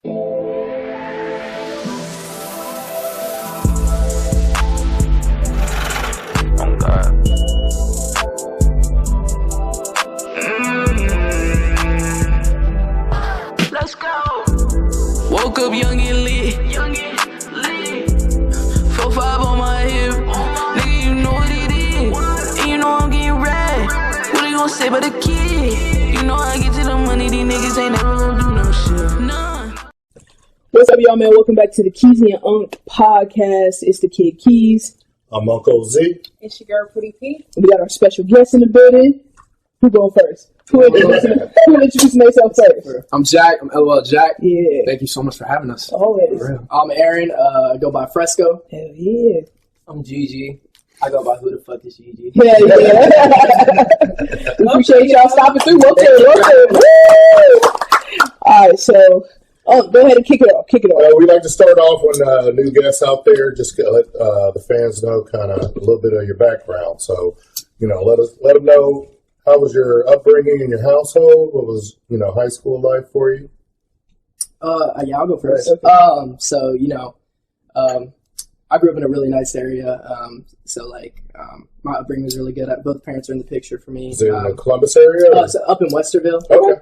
Let's go. Woke up young and lit. 4-5 on my hip. Nigga, you know what it is. And you know I'm getting rad. What they gon' say about the kid? You know I get to the money. These niggas ain't never gonna do no shit. Nah. What's up, y'all, man? Welcome back to the KeezyNUnk podcast. It's the kid Keez. I'm Uncle Z. It's your girl, PRETTYP. We got our special guest in the building. Who going first? Who introducing themselves first? I'm Jack. I'm LOLJack. Yeah. Thank you so much for having us. Always. I'm Aaron. I go by Fresco. Hell yeah. I'm GG. I go by WhoTfIsGG. Yeah. We appreciate y'all stopping through. Welcome. All right, so go ahead and kick it off. We like to start off when new guests out there, just let the fans know kind of a little bit of your background. So, let them know, how was your upbringing in your household? What was, high school life for you? Yeah, I'll go first. Okay. I grew up in a really nice area. My upbringing was really good. Both parents are in the picture for me. Is it in the Columbus area? So up in Westerville. Okay.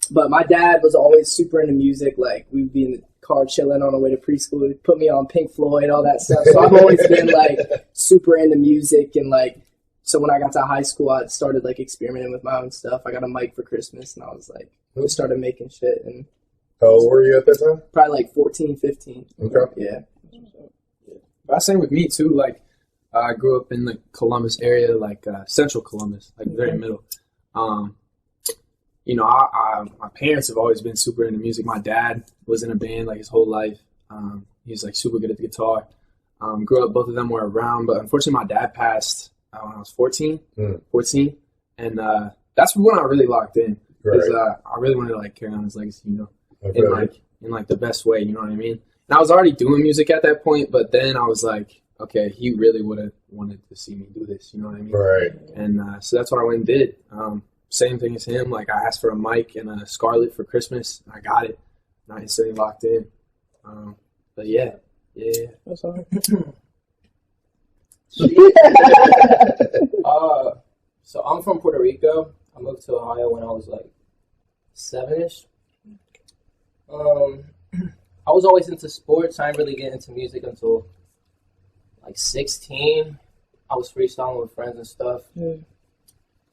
But my dad was always super into music. Like, we'd be in the car chilling on the way to preschool. He'd put me on Pink Floyd, all that stuff. So I've always been super into music. And so when I got to high school, I started experimenting with my own stuff. I got a mic for Christmas, and I was I started making shit. And how old were you at that time? Probably 14, 15. Okay. Yeah. But same with me too. I grew up in the Columbus area, central Columbus, very middle. My parents have always been super into music. My dad was in a band his whole life. He was super good at the guitar. Grew up, both of them were around, but unfortunately my dad passed when I was 14, and that's when I really locked in, because I really wanted to carry on his legacy, in the best way, you know what I mean? And I was already doing music at that point, but then I was okay, he really would have wanted to see me do this, you know what I mean? Right. And so that's what I went and did. Same thing as him. I asked for a mic and a Scarlett for Christmas, and I got it, and I instantly locked in. But yeah. That's all right. So I'm from Puerto Rico. I moved to Ohio when I was 7-ish. I was always into sports. I didn't really get into music until 16. I was freestyling with friends and stuff. Yeah.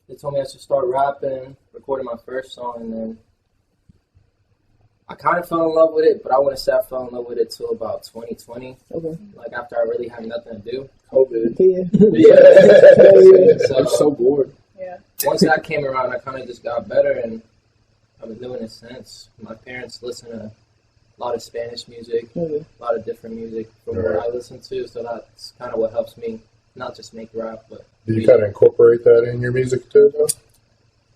They told me I should start rapping, recording my first song, and then I kind of fell in love with it, but I wouldn't say I fell in love with it till about 2020. Okay. After I really had nothing to do. COVID. So I'm so bored. Yeah. Once that came around, I kind of just got better, and I've been doing it since. My parents listen to a lot of Spanish music, a lot of different music from what I listen to, so that's kind of what helps me not just make rap, but... Do you kind of incorporate that in your music too, though?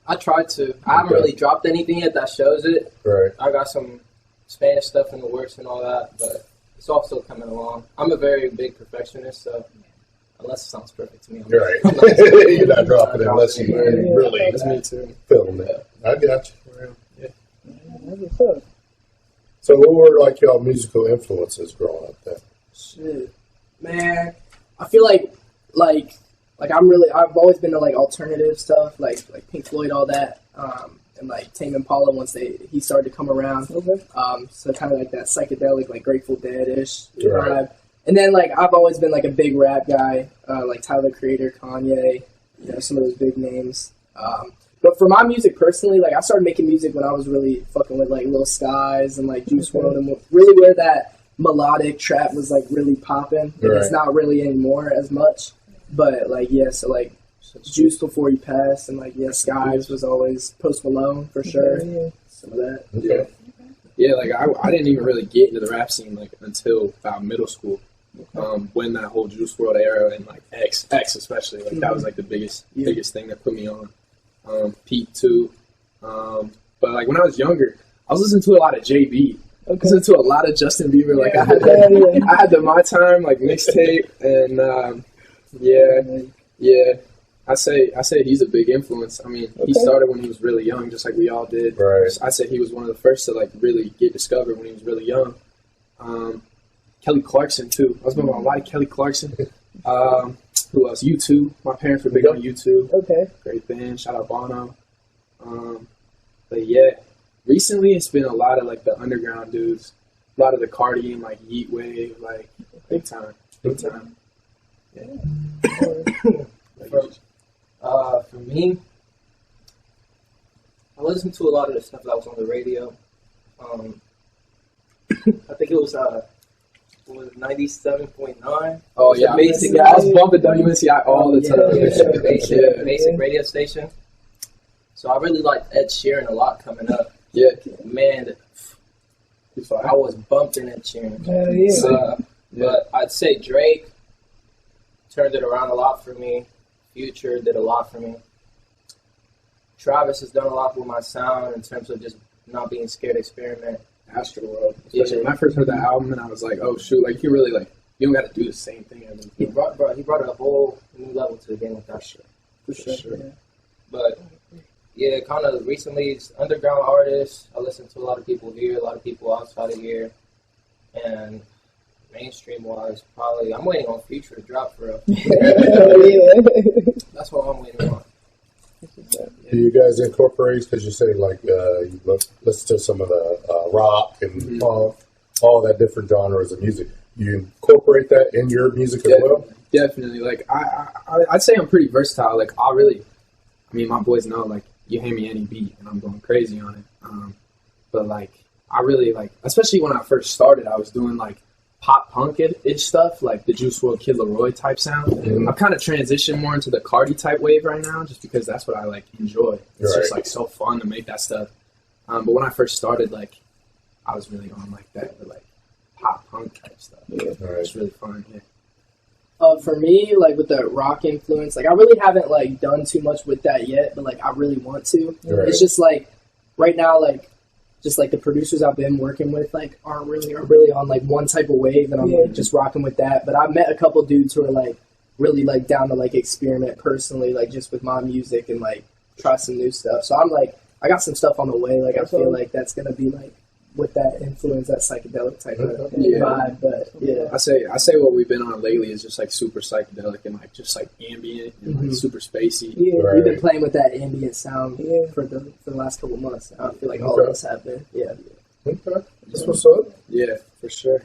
I try to. I haven't really dropped anything yet that shows it. Right. I got some Spanish stuff in the works and all that, but it's all still coming along. I'm a very big perfectionist, so unless it sounds perfect to me, I'm You're not dropping it unless you really film it. I got you. Yeah. That's what's up. So what were y'all musical influences growing up then? Shit. Man, I feel I've always been to alternative stuff, like Pink Floyd, all that, and Tame Impala once he started to come around. Okay. So kind of that psychedelic, Grateful Dead-ish Right. vibe. And then I've always been a big rap guy, Tyler, Creator, Kanye, some of those big names. But for my music personally, I started making music when I was really fucking with Lil Skies and Juice WRLD, and really where that melodic trap was really popping. And it's not really anymore as much. But Juice Before You Pass, and Skies was always Post Malone for sure. Yeah. Some of that. Okay. Yeah, I didn't even really get into the rap scene until about middle school. When that whole Juice WRLD era and X especially, that was the biggest thing that put me on. Pete too. But when I was younger, I was listening to a lot of JB. I was listening to a lot of Justin Bieber. I had the My Time mixtape, and yeah. I say he's a big influence. I mean, he started when he was really young, just like we all did. Right. I say he was one of the first to like really get discovered when he was really young. Kelly Clarkson too. I was going to a lot of Kelly Clarkson. Who else? U2. My parents were big on U2. Okay. Great band. Shout out Bono. But yeah, recently it's been a lot of like the underground dudes. A lot of the Cardi and like Yeet Wave, like big time. Big time. Yeah. For me, I listened to a lot of the stuff that was on the radio. I think it was 97.9. Oh yeah, basic. I was bumping WNCI all the time. Basic radio station. So I really liked Ed Sheeran a lot coming up. Yeah, Man, I was bumping Ed Sheeran. Hell yeah. But I'd say Drake turned it around a lot for me. Future did a lot for me. Travis has done a lot with my sound in terms of just not being scared to experiment. Astroworld. Especially when I first heard that album, and I was like, oh shoot, like you really like you don't got to do the same thing. He brought a whole new level to the game with that shit. For sure. Yeah. But yeah, kind of recently, it's underground artists. I listen to a lot of people here, a lot of people outside of here, and mainstream wise, probably I'm waiting on Future to drop for real. That's what I'm waiting on. Do you guys incorporate, because you say like you listen to some of the rock and punk, all that different genres of music? You incorporate that in your music as well? Definitely. Like I'd say I'm pretty versatile. Like I mean, my boys know like you hand me any beat and I'm going crazy on it. But like I really like, especially when I first started, I was doing like pop punk-ish stuff, like the Juice WRLD Kid Laroi type sound. I've kind of transitioned more into the Cardi type wave right now, just because that's what I like enjoy. It's just like so fun to make that stuff. But when I first started, like I was really on like that, like pop punk type stuff. It's really fun. For me, like with the rock influence, like I really haven't like done too much with that yet, but like I really want to. It's just like right now, like just like the producers I've been working with, like are really on like one type of wave, and I'm like just rocking with that. But I've met a couple dudes who are like really like down to like experiment personally, like just with my music and like try some new stuff. So I'm like, I got some stuff on the way. Like I feel like that's gonna be like with that influence, that psychedelic type of vibe. But yeah, I say what we've been on lately is just like super psychedelic and like just like ambient and like super spacey. Yeah, we've been playing with that ambient sound for the last couple months. I feel like all of us have been. Yeah. Okay. That's what's up. Yeah, for sure.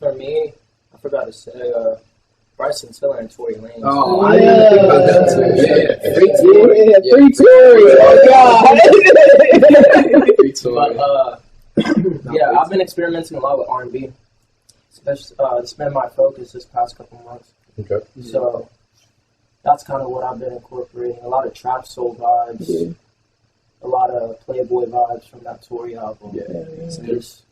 For me, I forgot to say, Bryson Tiller and Tory Lanez. Oh, I didn't think about that too. Free Tory. Oh God. Free Tory. But yeah, I've been experimenting a lot with R&B. Especially, it's been my focus this past couple months. Okay. So that's kind of what I've been incorporating. A lot of trap soul vibes. A lot of Playboy vibes from that Tory album. So just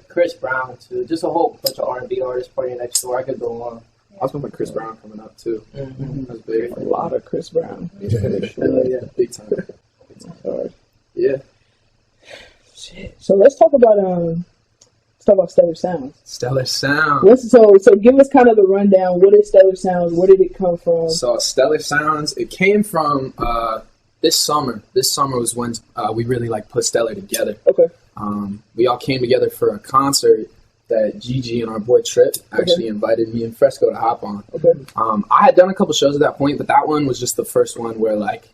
Chris Brown too. Just a whole bunch of R&B artists partying next door. I could go on. I was going with Chris Brown coming up too. That's big. A lot of Chris Brown. Big time. Yeah. Shit. So let's talk about Stellar Sounds. Stellar Sounds. So give us kind of the rundown. What is Stellar Sounds? Where did it come from? So Stellar Sounds, it came from this summer. This summer was when we really like put Stellar together. Okay. We all came together for a concert that Gigi and our boy Trip actually invited me and Fresco to hop on. Okay. I had done a couple shows at that point, but that one was just the first one where like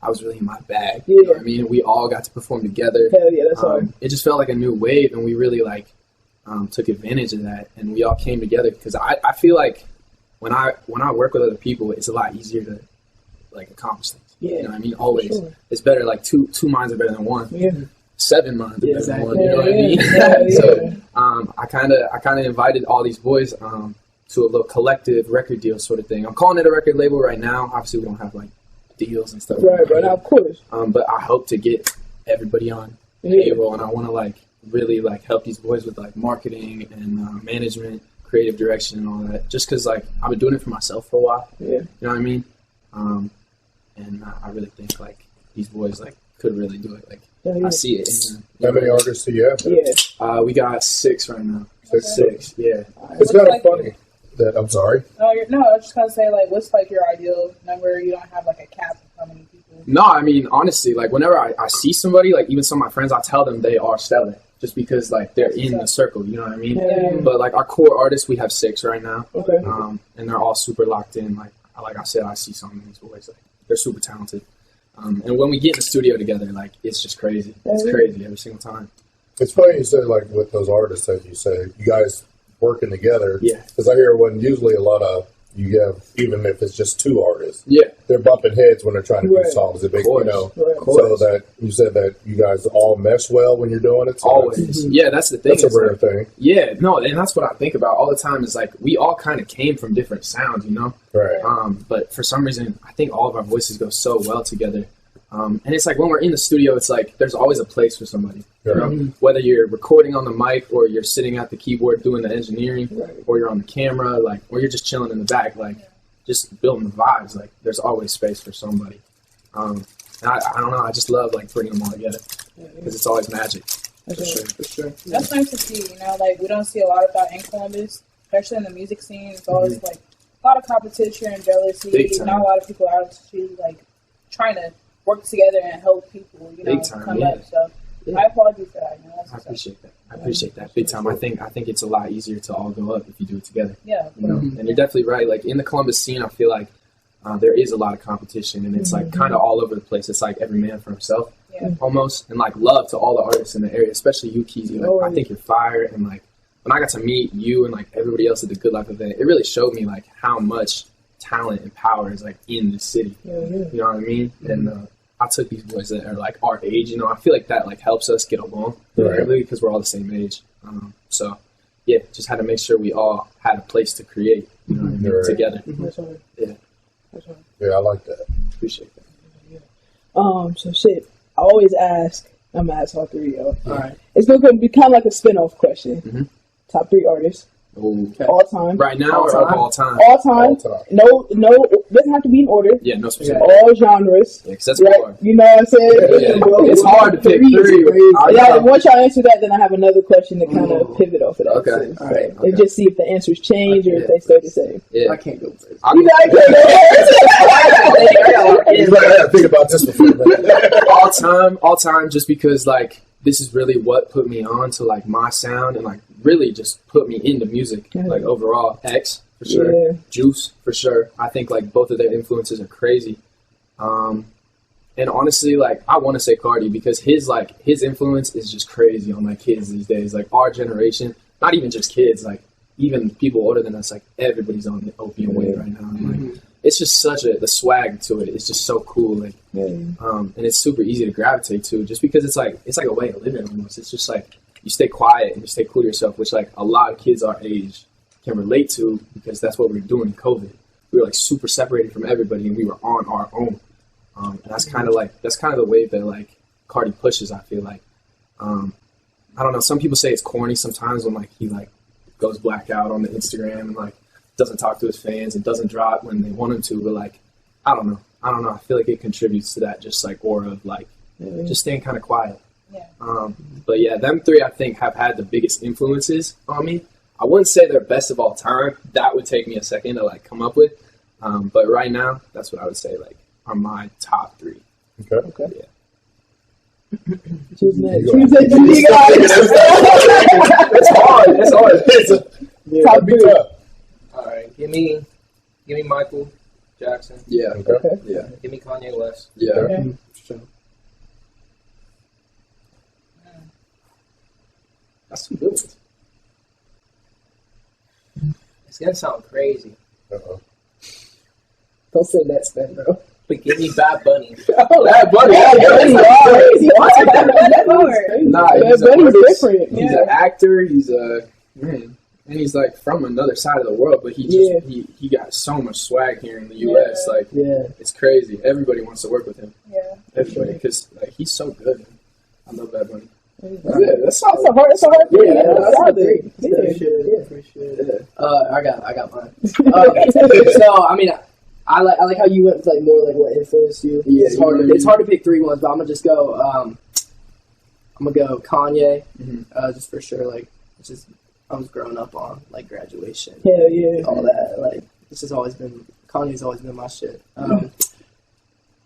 I was really in my bag. Yeah. You know what I mean? We all got to perform together. Hell yeah, that's hard. It just felt like a new wave, and we really like took advantage of that, and we all came together because I feel like when I work with other people, it's a lot easier to like accomplish things. Yeah. You know what I mean? Always. Sure. It's better like two minds are better than one. Yeah. 7 minds are better than one. You know what I mean? So I kind of invited all these boys to a little collective record deal sort of thing. I'm calling it a record label right now. Obviously, we don't have like deals and stuff. Right, now, of course. But I hope to get everybody on payroll, and I want to like really like help these boys with like marketing and management, creative direction, and all that. Just because like I've been doing it for myself for a while. Yeah. You know what I mean? And I really think like these boys like could really do it. Like I see it. How many artists do you have? Yeah. We got 6 right now. Six. Yeah. It's kind of funny that. I'm sorry. No, I was just gonna say, like, what's like your ideal number? You don't have like a cap of how many people. No, I mean, honestly, like whenever I see somebody, like even some of my friends, I tell them they are stellar just because like they're in the circle, you know what I mean? Yeah. But like our core artists, we have 6 right now. Okay. And they're all super locked in. Like I said, I see some of these boys, like they're super talented. And when we get in the studio together, like it's just crazy. It's crazy every single time. It's funny you say, like, with those artists that you say, you guys working together. Yeah. Because I hear when usually a lot of, you have, even if it's just 2 artists, Yeah. they're bumping heads when they're trying to do Right. songs. It makes, Of you know, course. so that you said that you guys all mesh well when you're doing it. So Always. Yeah, that's the thing. That's a It's rare like, thing. yeah, no, and that's what I think about all the time is like we all kind of came from different sounds, you know? Right. But for some reason, I think all of our voices go so well together. And it's like when we're in the studio, it's like there's always a place for somebody. You know? Whether you're recording on the mic or you're sitting at the keyboard doing the engineering, or you're on the camera, like, or you're just chilling in the back, like just building the vibes. Like there's always space for somebody. And I don't know, I just love like bringing them all together because it's always magic. For sure. That's nice to see. You know, like we don't see a lot of that in Columbus, especially in the music scene. It's always like a lot of competition and jealousy. Big time. Not a lot of people out to like trying to work together and help people. You know, Big time, come yeah. up. So Yeah. I applaud you for that. You know, that's I what's up. appreciate that. I appreciate that big time. I think it's a lot easier to all go up if you do it together. Yeah. You know, and you're definitely right. Like in the Columbus scene, I feel like there is a lot of competition, and it's like kind of all over the place. It's like every man for himself, almost. And like love to all the artists in the area, especially you, KeeZY. Like I think you're fire, and like when I got to meet you and like everybody else at the Good Life event, it really showed me like how much talent and power is like in this city. You know what I mean? And I took these boys that are like our age. You know, I feel like that like helps us get along, really, because we're all the same age. So yeah, just had to make sure we all had a place to create. You know what I mean? Together. That's right. Yeah. That's right. Yeah, I like that. Appreciate that. So shit. I always ask. I'm gonna ask all 3 of y'all. All right. It's gonna be kind of like a spin-off question. Top 3 artists Okay. all time. Right now or of all time? All time. All time. No, doesn't have to be in order. Yeah, no specific. All genres. Yeah, 'cause that's Right? hard. You know what I'm saying? Yeah. It's hard to pick 3. Yeah, once y'all answer that, then I have another question to kind of pivot off of that. Okay. So, All right. and just see if the answers change or if they stay the same. Yeah. I can't go first. You know, I He's like, I gotta think about this before. all time, just because like this is really what put me on to like my sound and like really just put me into music like overall. X for sure, Juice for sure. I think like both of their influences are crazy. And honestly, like I want to say Cardi because his influence is just crazy on like kids these days. Like our generation, not even just kids, like even people older than us, like everybody's on the opium wave right now. And, like it's just the swag to it. It's just so cool. Like, and it's super easy to gravitate to just because it's like a way of living almost. It's just like you stay quiet and you stay cool to yourself, which like a lot of kids our age can relate to because that's what we were doing in COVID. We were like super separated from everybody and we were on our own. And that's kind of the wave that like Cardi pushes. I feel like, I don't know. Some people say it's corny sometimes when like he like goes black out on the Instagram and like doesn't talk to his fans and doesn't drop when they want him to. But like, I don't know. I feel like it contributes to that just like aura of like just staying kind of quiet. But yeah, them 3 I think have had the biggest influences on me. I wouldn't say they're best of all time. That would take me a second to like come up with. But right now, that's what I would say like are my top 3. Okay. Yeah. Choose next. It's hard. It's hard. Top 3. All right, give me Michael Jackson. Yeah. Okay. Yeah. Give me Kanye West. Yeah. Okay. Sure. That's some good ones. It's gonna sound crazy, Don't say that, Sven, bro. but give me Bad Bunny. Bad Bunny. Nah, he's Bad Bunny's artist. different. He's an actor. He's a man, and he's like from another side of the world. But he just he got so much swag here in the U.S. Like it's crazy. Everybody wants to work with him. Yeah. Everybody, because like he's so good. I love Bad Bunny. That's a hard. That's a hard thing. I got mine. So I mean, I like how you went with like more like what influenced you. Yeah, it's hard to pick 3 ones, but I'm gonna just go. I'm gonna go Kanye, just for sure. Like, it's just was growing up on, like graduation. Hell yeah. All that. Like, this has always been, Kanye's always been my shit.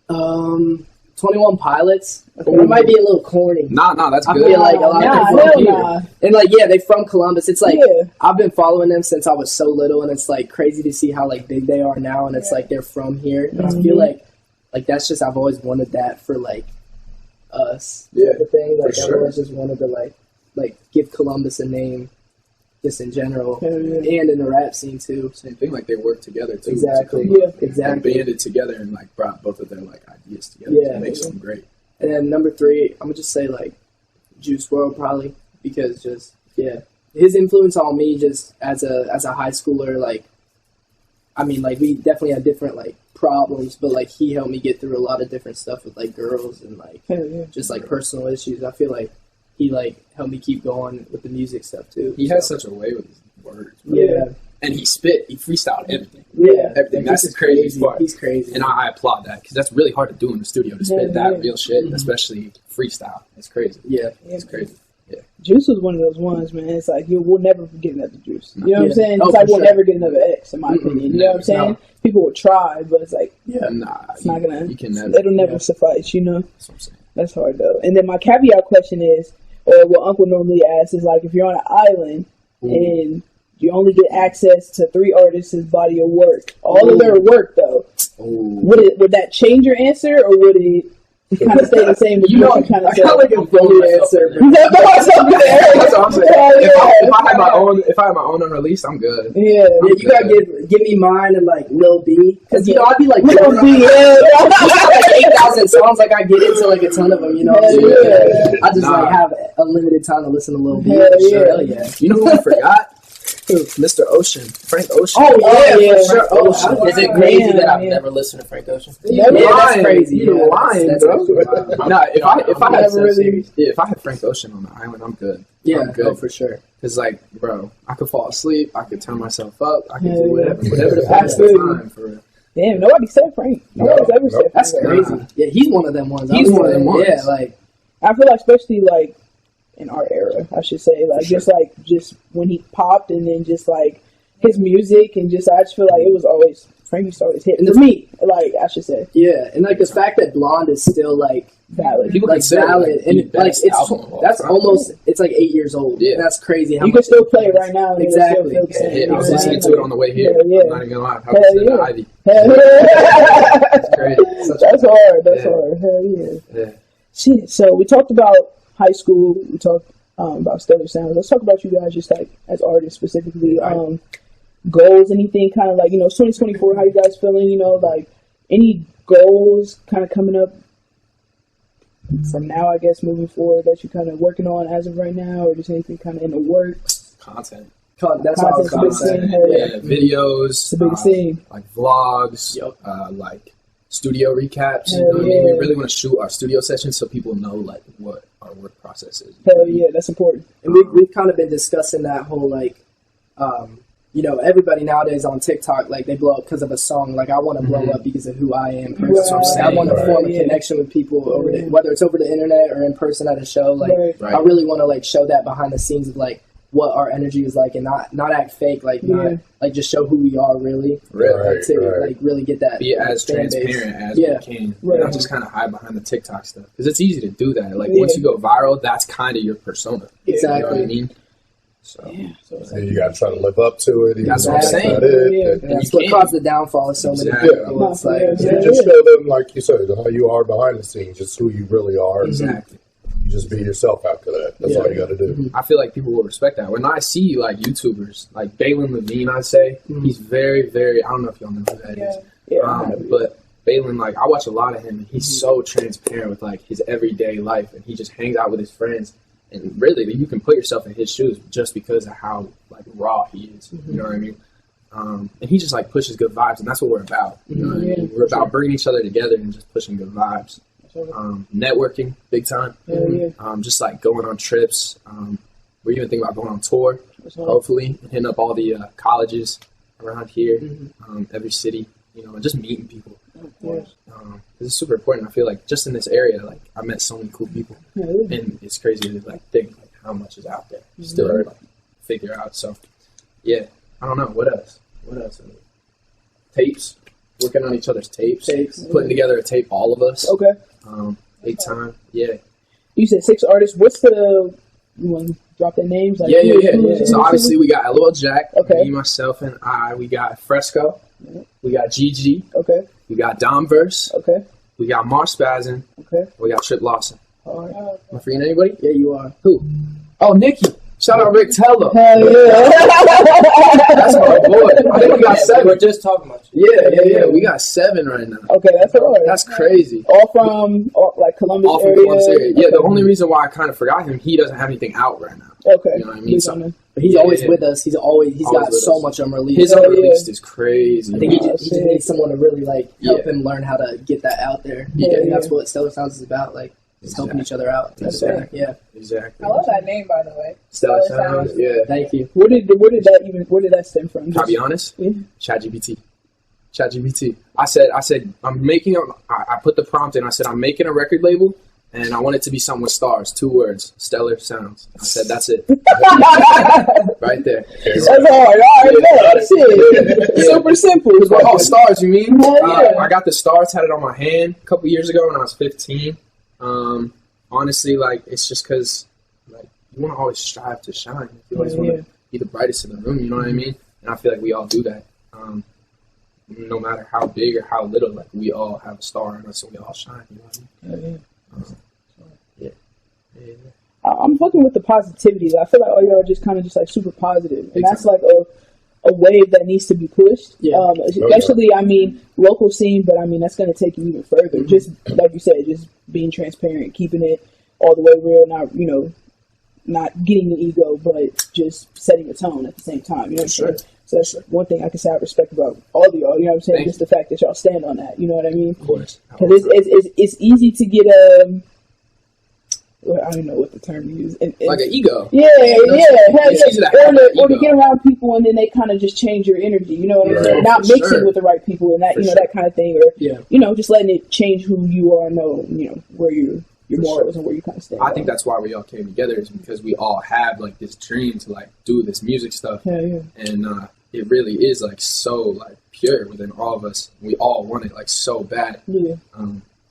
21 Pilots. Okay, it might be a little corny. Nah, that's good. I feel like a lot of people from here. Nah. And like, yeah, they from Columbus. It's like, I've been following them since I was so little, and it's like crazy to see how like big they are now, and it's like they're from here. And I feel like that's just, I've always wanted that for like us. Yeah, the thing. Like, for I've always just wanted to like give Columbus a name, just in general, and in the rap scene too. Same thing, like they work together too. Exactly. Yeah, exactly. They banded together and like brought both of their like ideas together to make something great. And then number 3, I'm gonna just say like Juice WRLD probably, because just his influence on me just as a high schooler. Like, I mean, like we definitely had different like problems, but like he helped me get through a lot of different stuff with like girls and like just like personal issues. I feel like he like helped me keep going with the music stuff too. He has such a way with his words. Bro. Yeah. And he freestyled everything. Yeah. Everything. That's the crazy part. He's crazy. And I applaud that, because that's really hard to do in the studio, to spit that real shit, especially freestyle. It's crazy. Yeah. It's crazy. Yeah. Juice was one of those ones, man. It's like, we'll never get another Juice. You know what I'm saying? Oh, It's like we'll sure. never get another X, in my opinion. You know what I'm saying? No. People will try, but it's like, It's not gonna. You can never. It'll never suffice. You know. That's what I'm saying. That's hard though. And then my caveat question is, or what Uncle normally asks is like, if you're on an island and you only get access to 3 artists' body of work, all of their work though, would that change your answer, or would it kind of stay the same? You know, I kind of like a funny answer. That's what I'm saying. If I had my own unreleased, I'm good. Yeah, you gotta give me mine and like Lil B, because you know I'd be like Lil B, like 8,000 songs, like I get into like a ton of them, you know. I just like have a limited time to listen to Lil B. Hell yeah. You know who I forgot? Mr. Ocean, Frank Ocean. Oh yeah, for sure. Ocean. Is it crazy that I've never listened to Frank Ocean? Yeah, that's crazy. You're lying, bro. Nah, if I had Frank Ocean on the island, I'm good. Yeah, I'm good. for sure. Cause like, bro, I could fall asleep, I could turn myself up, I could do whatever to pass the time for real. Damn, nobody said Frank. Nobody's ever said Frank. That's crazy. Yeah, he's one of them ones. He's one of them ones. Yeah, like I feel like, especially like in our era, I should say, like just when he popped, and then just like his music, and just I just feel like it was always Frank used to always hit for me. Like I should say, yeah, and like the fact that Blonde is still like valid, people like consider valid, and like that's almost it's like 8 years old. Yeah, that's crazy. How you can still play it right now. And exactly. I was listening to it on the way here. I'm not even gonna lie. I was Ivy. That's great. That's hard. That's hard. Hell yeah. Shit. So we talked about high school. We talked about Stellar Sound. Let's talk about you guys, just like as artists specifically. Goals, anything kind of like, you know, 2024. How you guys feeling? You know, like any goals kind of coming up from now, I guess, moving forward that you're kind of working on as of right now, or just anything kind of in the works? Content. That's all content. Yeah, videos. It's a big thing. Like vlogs. Like studio recaps. You know what I mean? We really want to shoot our studio sessions so people know like what our work process is. Hell yeah, that's important. And we've kind of been discussing that whole like, you know, everybody nowadays on TikTok, like they blow up because of a song. Like I want to blow up because of who I am. That's what I'm saying. I want to form a connection with people over whether it's over the internet or in person at a show. Like I really want to like show that behind the scenes of like what our energy is like, and not act fake. Like not like just show who we are really. Like really get that. Be as transparent as we can. Not just kind of hide behind the TikTok stuff, because it's easy to do that. Like once you go viral, that's kind of your persona. Exactly. You know what I mean? So you got to try to live up to it. That's what I'm saying. That's what caused the downfall of so many people. It's like, just show them, like you said, how you are behind the scenes, just who you really are. Exactly. You just be yourself after that. That's all you got to do. I feel like people will respect that. When I see like YouTubers, like Balin Levine, I'd say, he's very, very, I don't know if y'all know who that is. But Balin, like, I watch a lot of him, and he's so transparent with like his everyday life, and he just hangs out with his friends. And really, you can put yourself in his shoes just because of how like raw he is. You know what I mean? And he just like pushes good vibes, and that's what we're about. You know what I mean? We're about bringing each other together and just pushing good vibes. Networking, big time. Just like going on trips. We're even thinking about going on tour, hopefully, and hitting up all the colleges around here, every city, you know, and just meeting people. This is super important. I feel like just in this area, like I met so many cool people, and it's crazy to like think like how much is out there. Still like figure out. So, yeah, I don't know. What else? Tapes. Working on each other's tapes. Putting together a tape, all of us. Okay. Big time. Yeah. You said 6 artists. What's the... You want to drop their names? Like, Yeah. So obviously we got LOLJack, okay. me, myself, and I. We got Fresco. We got GG. Okay. We got Domverse. Okay. We got Marspazin. Okay. We got Trip Lawson. All right. Am I forgetting anybody? Yeah, you are. Who? Oh, Nikki. Shout out Rick Teller. Hell yeah. That's my boy. I think we got 7. We're just talking about Yeah. We got 7 right now. Okay, that's all right. That's crazy. All from like Columbus All from area. Columbus area. Yeah, Okay. the only reason why I kind of forgot him, he doesn't have anything out right now. Okay. You know what I mean? But he's always with us. He's got so much unreleased. His unreleased is crazy. I think he just needs someone to really like help him learn how to get that out there. Yeah. And that's what Stellar Sounds is about. Like just helping each other out. Exactly. Yeah. Exactly. I love that name, by the way. Stellar Sounds. Yeah. Thank you. Where did that stem from? I'll be honest. Yeah. ChatGPT. I said I'm making I put the prompt in. I said I'm making a record label, and I want it to be something with stars. 2 words. Stellar Sounds. I said that's it. Right there. That's hard. All right, shit. Super simple. Oh, stars, you mean? Yeah. I got the star tatted on my hand a couple years ago when I was 15. Honestly, like, it's just because, like, you want to always strive to shine. You always want to be the brightest in the room, you know what I mean? And I feel like we all do that. No matter how big or how little, like, we all have a star in us, so we all shine, you know what I mean? Yeah. I'm fucking with the positivity. I feel like all y'all are just kind of just like super positive, and that's like a wave that needs to be pushed. Yeah. Especially, I mean, local scene, but I mean that's going to take you even further. Just like you said, just being transparent, keeping it all the way real, not getting an ego, but just setting a tone at the same time. You know what I'm saying? So that's one thing I can say I respect about all of y'all. You know what I'm saying? Just the fact that y'all stand on that. You know what I mean? Of course. Because it's easy to get I don't know what the term you use. Like an ego. Yeah. Or to ego. get around people and then they kind of just change your energy. You know what I'm saying? Not mixing with the right people and that that kind of thing. Or just letting it change who you are. Where your morals and where you kind of stand. I think that's why we all came together, is because we all have like this dream to like do this music stuff. Yeah. And it really is like so like pure within all of us. We all want it like so bad. Yeah.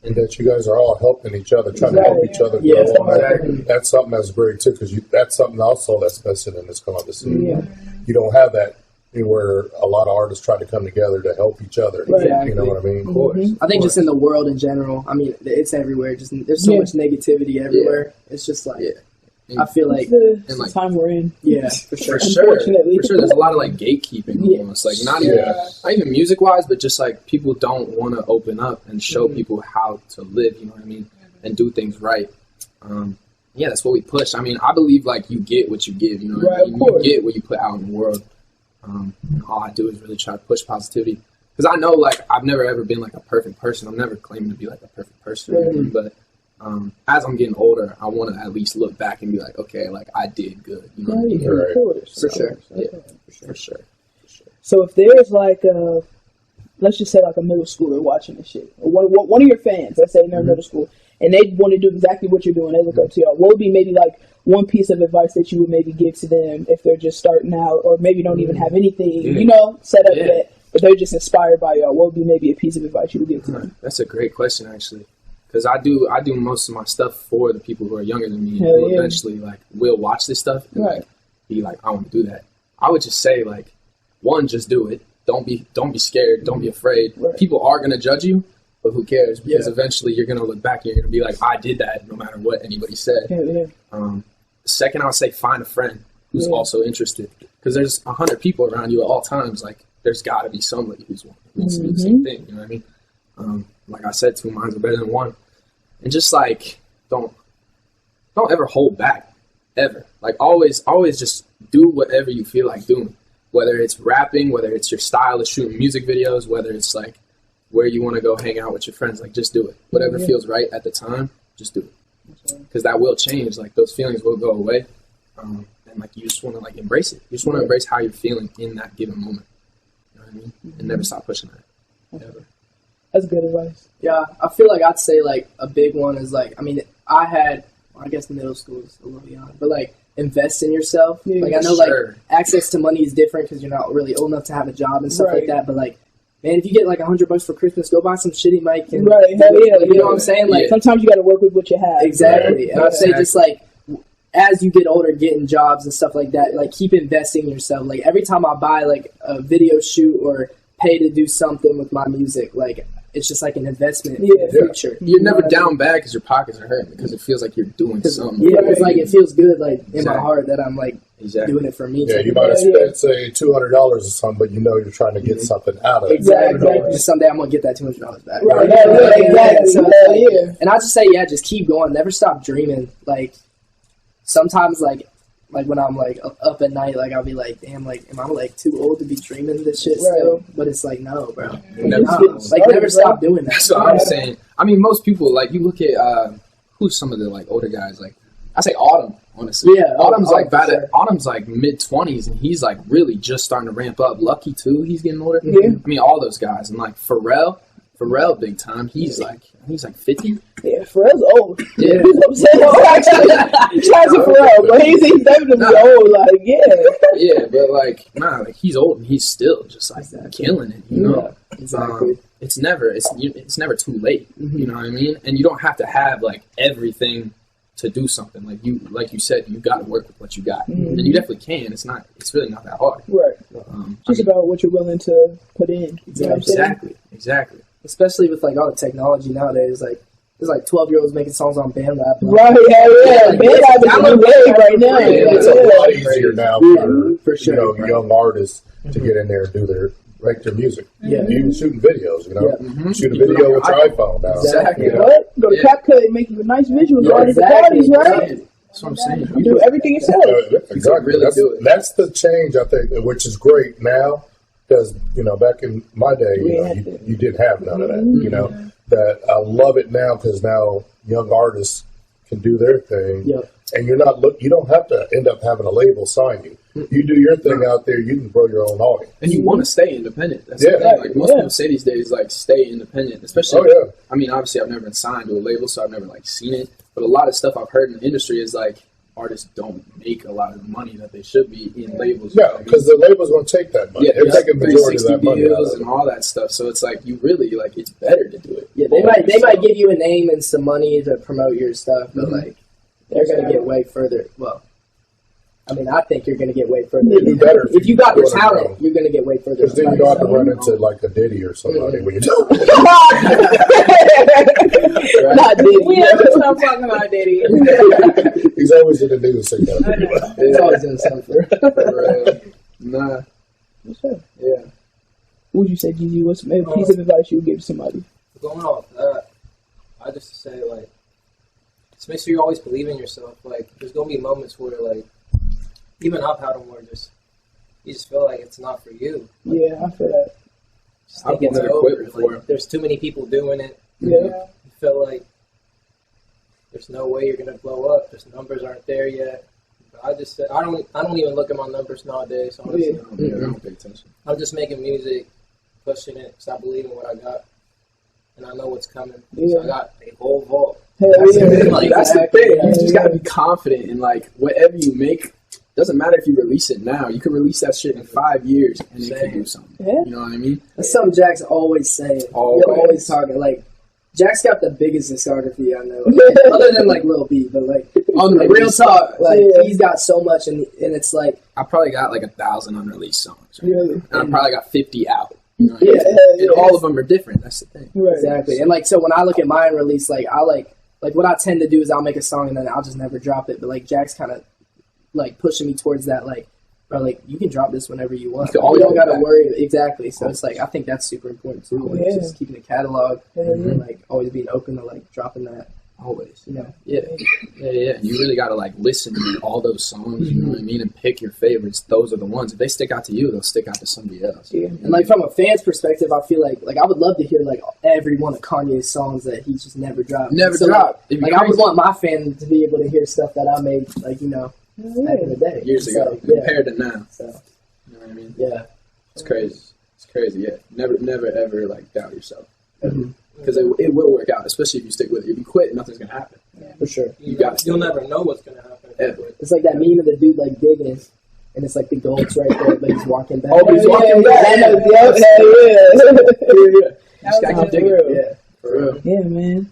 And that you guys are all helping each other, trying to help each other grow. Exactly. That's something that's great too, because that's something also that's missing in this Columbus scene. Yeah. You don't have that where a lot of artists try to come together to help each other. Exactly. You know what I mean? Of course. I think just in the world in general, I mean, it's everywhere. Just there's so much negativity everywhere. It's just like I feel like it's the time we're in. Yeah, for sure. Unfortunately. For sure. There's a lot of like gatekeeping almost. Like not even music wise, but just like people don't want to open up and show people how to live, you know what I mean? And do things right. That's what we push. I mean, I believe like you get what you give, you know what I mean? You get what you put out in the world. And all I do is really try to push positivity. Because I know like I've never ever been like a perfect person. I'm never claiming to be like a perfect person or anything, but as I'm getting older, I want to at least look back and be like, okay, like I did good. You know what I mean? For sure. Yeah, for sure. So if there's like let's just say like a middle schooler watching this shit, or one of your fans, let's say in their middle school, and they want to do exactly what you're doing, they look up to y'all, what would be maybe like one piece of advice that you would maybe give to them if they're just starting out, or maybe don't even have anything, set up yet, but they're just inspired by y'all? What would be maybe a piece of advice you would give to them? That's a great question, actually. Because I do most of my stuff for the people who are younger than me, who eventually like will watch this stuff and like be like, I want to do that. I would just say like, one, just do it. Don't be scared. Don't be afraid. People are gonna judge you, but who cares? Because eventually you're gonna look back and you're gonna be like, I did that, no matter what anybody said. Second, I would say find a friend who's also interested, because there's 100 people around you at all times. Like there's got to be somebody who wants to do the same thing. You know what I mean? Like I said, 2 minds are better than one. And just like don't ever hold back, ever. Like always just do whatever you feel like doing. Whether it's rapping, whether it's your style of shooting music videos, whether it's like where you want to go hang out with your friends, like just do it. Whatever feels right at the time, just do it. Because that will change. Like those feelings will go away, and like you just want to like embrace it. You just want to embrace how you're feeling in that given moment. You know what I mean? And never stop pushing that. Ever. That's good advice. Yeah, I feel like I'd say like a big one is like, I mean, I had I guess middle school is a little young, but like invest in yourself. Yeah, like I know like access to money is different because you're not really old enough to have a job and stuff like that. But like, man, if you get like $100 for Christmas, go buy some shitty mic. And, hell yeah, you know what I'm saying? Like sometimes you got to work with what you have. Exactly, and I'd say just like as you get older, getting jobs and stuff like that, like keep investing in yourself. Like every time I buy like a video shoot or pay to do something with my music, like it's just like an investment in the future. You're never down bad because your pockets are hurting because it feels like you're doing something. Yeah, it's like it feels good like in my heart that I'm like doing it for me. Yeah, you might have spent say $200 or something, but you know you're trying to get something out of it. Exactly. Someday I'm gonna get that $200 back. Right. Exactly. So and I just say just keep going. Never stop dreaming. Like sometimes like when I'm like up at night, like I'll be like, damn, like am I like too old to be dreaming this shit still? But it's like no, bro. Never stop doing that. That's what I'm saying. I mean, most people like you look at who's some of the like older guys. Like I say Autumn, honestly. Yeah, Autumn's like Autumn's like mid-20s and he's like really just starting to ramp up. Lucky too, he's getting older. I mean, all those guys and like Pharrell big time. He's like 50. Yeah, Pharrell's old. Yeah. You know what I'm saying? Shout out to Pharrell, but he's definitely old. Like, yeah, but like, like he's old and he's still just like killing it. You know, exactly. It's never too late. You know what I mean? And you don't have to have like everything to do something. Like you said, you got to work with what you got, and you definitely can. It's really not that hard. Right. Just about what you're willing to put in. Exactly. Especially with like all the technology nowadays, like there's like 12-year-olds making songs on BandLab. Right, yeah. BandLab is the wave right now. It's a lot easier now for sure. young artists to get in there and do their music. Yeah. Even shooting videos, you know. Shoot a video with your iPhone now. Exactly. What? Go to CapCut and make nice visuals right at the parties, right? That's what I'm saying. You do everything yourself. Exactly. That's the change, I think, which is great now. Because, you know, back in my day, you didn't have none of that, you know. That I love it now because now young artists can do their thing. And you don't have to end up having a label sign you. You do your thing out there, you can grow your own audience. And you want to stay independent. That's the thing. Like most people say these days, like stay independent. Especially, I mean, obviously I've never been signed to a label, so I've never like seen it. But a lot of stuff I've heard in the industry is like, artists don't make a lot of the money that they should be in labels. Yeah, because the label's going to take that money. Yeah, they're taking the majority of that money and all that stuff. So it's like you really like it's better to do it. Yeah, they might give you a name and some money to promote your stuff, but like they're going to get way further. Well, I mean, I think you're going to get way further. You'd be better if you got the talent. You're going to get way further. Because then you don't have to run into like a Diddy or somebody when you do. Not Diddy. We never stop talking about Diddy. He's always in the news. He's always in something. Nah. Yeah. What would you say, Gigi? What's a piece of advice you would give somebody? Going off that, I just say like, just make sure you always believe in yourself. Like, there's gonna be moments where like, even I've had them where you just feel like it's not for you. Like, yeah, I feel that. I've been over. Like, there's too many people doing it. Yeah. You feel like there's no way you're gonna blow up. Just numbers aren't there yet. But I just said I don't even look at my numbers nowadays. Honestly, I don't pay attention. I'm just making music, pushing it, because I believe in what I got, and I know what's coming. Yeah. So I got a whole vault. That's the thing. You just gotta be confident in like whatever you make. Doesn't matter if you release it now. You can release that shit in 5 years and it can do something. Yeah. You know what I mean? That's something Jack's always saying. You're always talking like Jack's got the biggest discography I know, other than like Lil B. But like on the real talk, like he's got so much, and it's like I probably got like 1,000 unreleased songs. Right? Really? And I probably got 50 out. You know, and all of them are different. That's the thing. Right. Exactly. And like so, when I look at my release, like I like what I tend to do is I'll make a song and then I'll just never drop it. But like Jack's kind of like pushing me towards that, like, bro, like you can drop this whenever you want. You don't gotta worry. Exactly. So it's like I think that's super important too. Like just keeping a catalog and like always being open to like dropping that. Always. You know. Yeah. You really gotta like listen to all those songs. You know what I mean, and pick your favorites. Those are the ones. If they stick out to you, they'll stick out to somebody else. Yeah. And like from a fan's perspective, I feel like I would love to hear like every one of Kanye's songs that he's just never dropped. Like I would want my fan to be able to hear stuff that I made, like back in the day, years ago, compared to now. So, you know what I mean? Yeah, it's crazy. It's crazy. Yeah, never ever like doubt yourself because it will work out, especially if you stick with it. If you quit, nothing's gonna happen. For sure. You'll never know what's gonna happen. It's like that meme of the dude like digging, and it's like the goats right there, like he's walking back. Oh, he's walking back. Yeah. Just gotta keep digging. Yeah, for real. Yeah, man.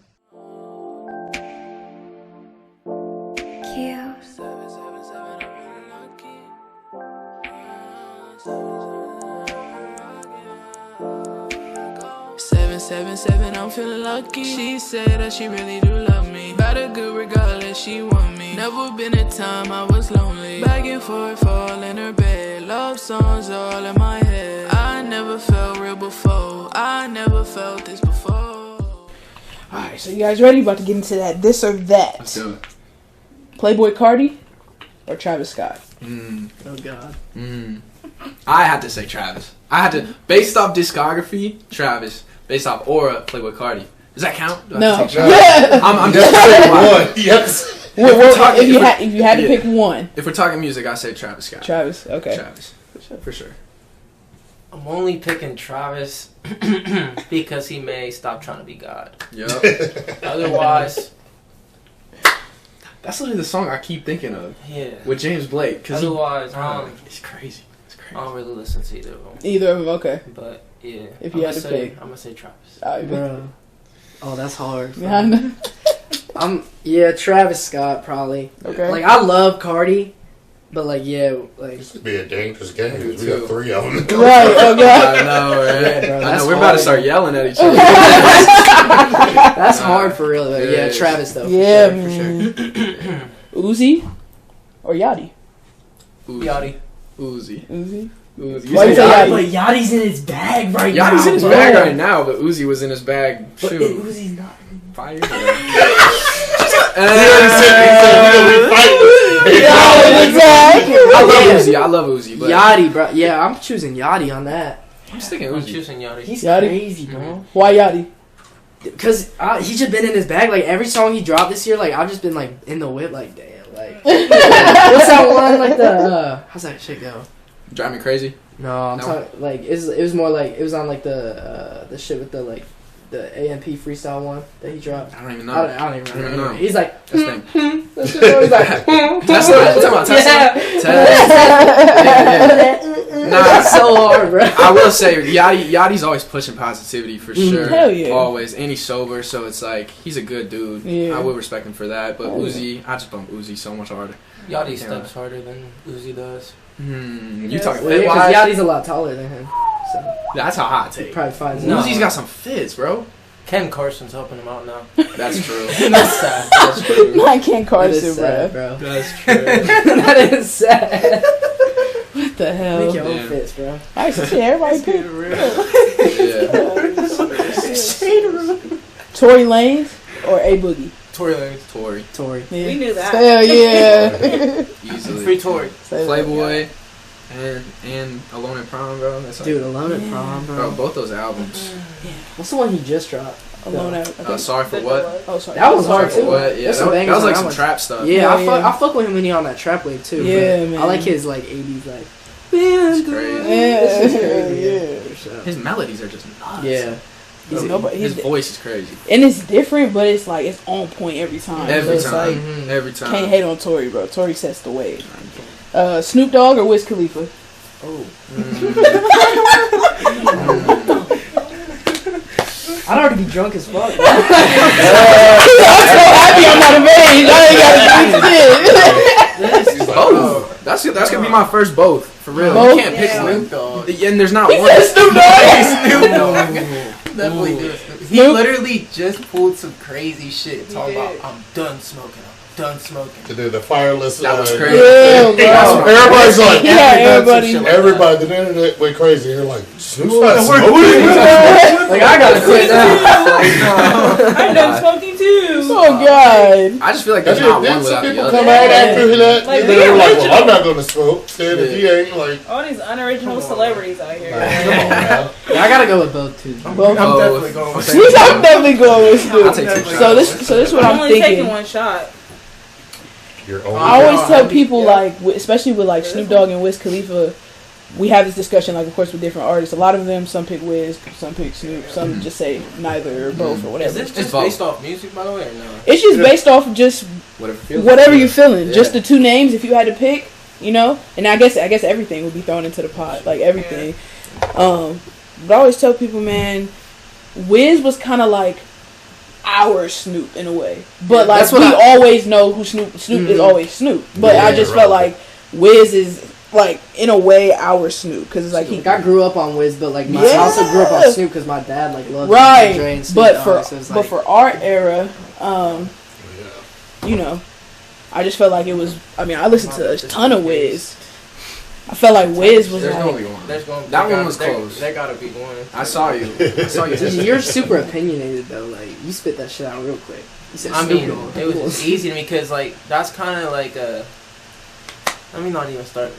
Seven, I'm feeling lucky. She said that she really do love me. Got a good regardless, she want me. Never been a time I was lonely. Back and forth, all in her bed. Love songs all in my head. I never felt real before. I never felt this before. Alright, so you guys ready? About to get into that this or that. Let's do it. Playboy Cardi or Travis Scott? Oh God. I had to say Travis. I had to, based off discography, Travis. Based off aura, Playboy Cardi. Does that count? Do I No. have to say Travis? I'm just saying one. Yes. If you had to pick one. If we're talking music, I say Travis Scott. Travis, okay. Travis. For sure. I'm only picking Travis because he may stop trying to be God. Yep. Otherwise, That's literally the song I keep thinking of. yeah. With James Blake. Otherwise, it's crazy. It's crazy. I don't really listen to either of them. Either of them, okay. But yeah, If you had to pick. I'm gonna say Travis. Bro. Oh, that's hard. Yeah, I know. Travis Scott probably. Okay. Like I love Cardi, but like like This could be a dangerous game because we got 3 of them. Right, oh God. I know, right? Yeah, bro, I that's know. We're about to hard. start yelling at each other. that's hard for real. Though. Yeah, is. Travis though. Yeah, for sure. man. Uzi or Yachty? Yachty. Uzi. Uzi. Uzi. you say Yachty? But Yachty's in his bag right now. Yachty's in his bro. bag right now, but Uzi was in his bag. But Shoot. Uzi's not. 5 years ago. I love Uzi, but Yachty, bro. Yeah, I'm choosing Yachty on that. I'm sticking I'm Uzi. choosing Yachty. He's Yachty? crazy, bro. Why Yachty? Because he's just been in his bag. Like every song he dropped this year, like I've just been like in the whip. Like damn, like what's that one? Like the how's that shit go? Drive me crazy. No, I'm talking like it was more like it was on like the shit with the like the AMP freestyle one that he dropped. I don't even know. I don't even remember. know. He's like That's the thing. he's like That's what I'm talking about. Tesla. Nah, that's so hard, bro. I will say Yachty's always pushing positivity for sure. Hell yeah. Always. And he's sober, so it's like he's a good dude. Yeah. I will respect him for that. But Uzi, I just bump Uzi so much harder. Yachty steps harder than Uzi does. You talking Well, yeah, fit-wise? because Yachty's a lot taller than him. So That's a hot take. probably finds No. Uzi's got some fits, bro. Ken Carson's helping him out now. That's true. That's sad. That's true. I can't That is Carson, sad, bro. bro. That's true. That is sad. What the hell? Make your own Yeah. fits, bro. I see everybody pick Yeah. Tory Lanez or A Boogie. Tory Lanez. Tory. Yeah. We knew that. Hell yeah. Easily. Free Tory. Playboy and Alone in Prom, bro. That's like, Dude, Alone at Prom, bro, bro. both those albums. What's the one he just dropped? Alone out. I think. Sorry for what? Oh, sorry. That was hard, Sorry too. for what? Yeah, There's that some was bangers like on some that one. trap stuff. Yeah, Yeah, I fuck with him when he on that trap wave too. Yeah, bro. man. I like his like 80s like. It's crazy. Yeah, Yeah. For sure. His melodies are just nuts. Yeah. His voice is crazy. And it's different, but it's like it's on point every time. Every so time. It's like, Every time. can't hate on Tory, bro. Tory sets the wave. Snoop Dogg or Wiz Khalifa? Oh. I'd already be drunk as fuck. I'm so happy I'm not of age. I ain't got to do shit. Both. That's gonna be my first both. For real. Both? You can't pick one. And there's not He one. said Snoop Dogg. Definitely do it. He Snoop? literally just pulled some crazy shit talking about I'm done smoking. I'm done smoking. To do the fireless. That was crazy. Yeah, bro. Everybody's like, Yeah, everybody. everybody, the internet went crazy. You're like, Snoop's not smoking. Like I gotta quit now. I'm done smoking too. Oh, God. I just feel like there's not one Then some without the people other. come out after that. Like, They were we like, original. well, I'm not going to smoke. Then if he ain't, like, All these unoriginal celebrities out here. come on now. Yeah, I gotta go with both too. I'm Both. definitely going with He's I'm definitely going with I'll Snoop. take 2 shots. So this is what I'm I'm only taking thinking. one shot. You're only I always tell people, like, especially with like Snoop Dogg and Wiz Khalifa, we have this discussion, like, of course, with different artists. A lot of them, some pick Wiz, some pick Snoop, some just say neither or both or whatever. Is this just based off music, by the way, or no? It's just based off of just whatever you're feeling. Just the two names, if you had to pick, you know. And I guess everything would be thrown into the pot, like everything. But I always tell people, man, Wiz was kind of like our Snoop in a way, but like we always know who Snoop is always Snoop. But I just felt like Wiz is like in a way our Snoop because it's like I grew up on Wiz, but like I also grew up on Snoop because my dad like loved Dre and Snoop. But for our era, you know, I just felt like it was. I mean, I listened to a ton of Wiz. I felt like Wiz was There's like. only one. That one was close. There gotta be one. I saw you. You're super opinionated though. Like you spit that shit out real quick. I mean, it was just easy to me because like that's kind of like a. Let me not even start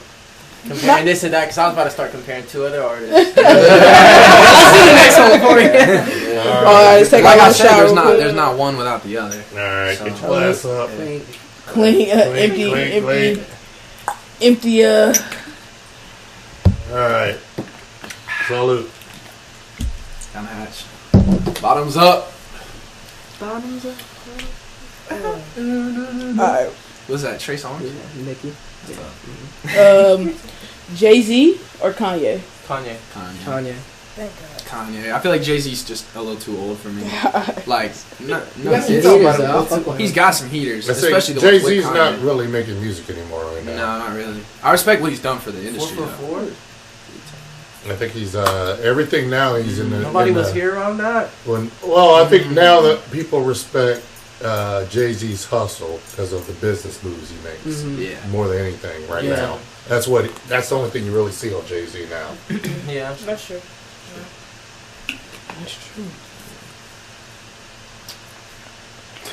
comparing this and that because I was about to start comparing two other artists. I'll see the next one for you. Alright, let's take like a I said, shower. there's not one without the other. Alright, get your glass up. Clean, empty. Alright. Salute. Down the hatch. Bottoms up. Alright. What's that? Trey Songz? Nicki. Jay-Z or Kanye? Kanye. Thank God. Kanye. I feel like Jay-Z's just a little too old for me. Like, he's got some heaters, especially the Jay-Z's not really making music anymore right now. No, not really. I respect what he's done for the industry. 4 for 4. I think he's everything now. He's in the. Nobody was here on that. Well, I think now that people respect Jay-Z's hustle because of the business moves he makes, more than anything right now. That's the only thing you really see on Jay-Z now. Yeah, That's true. That's true.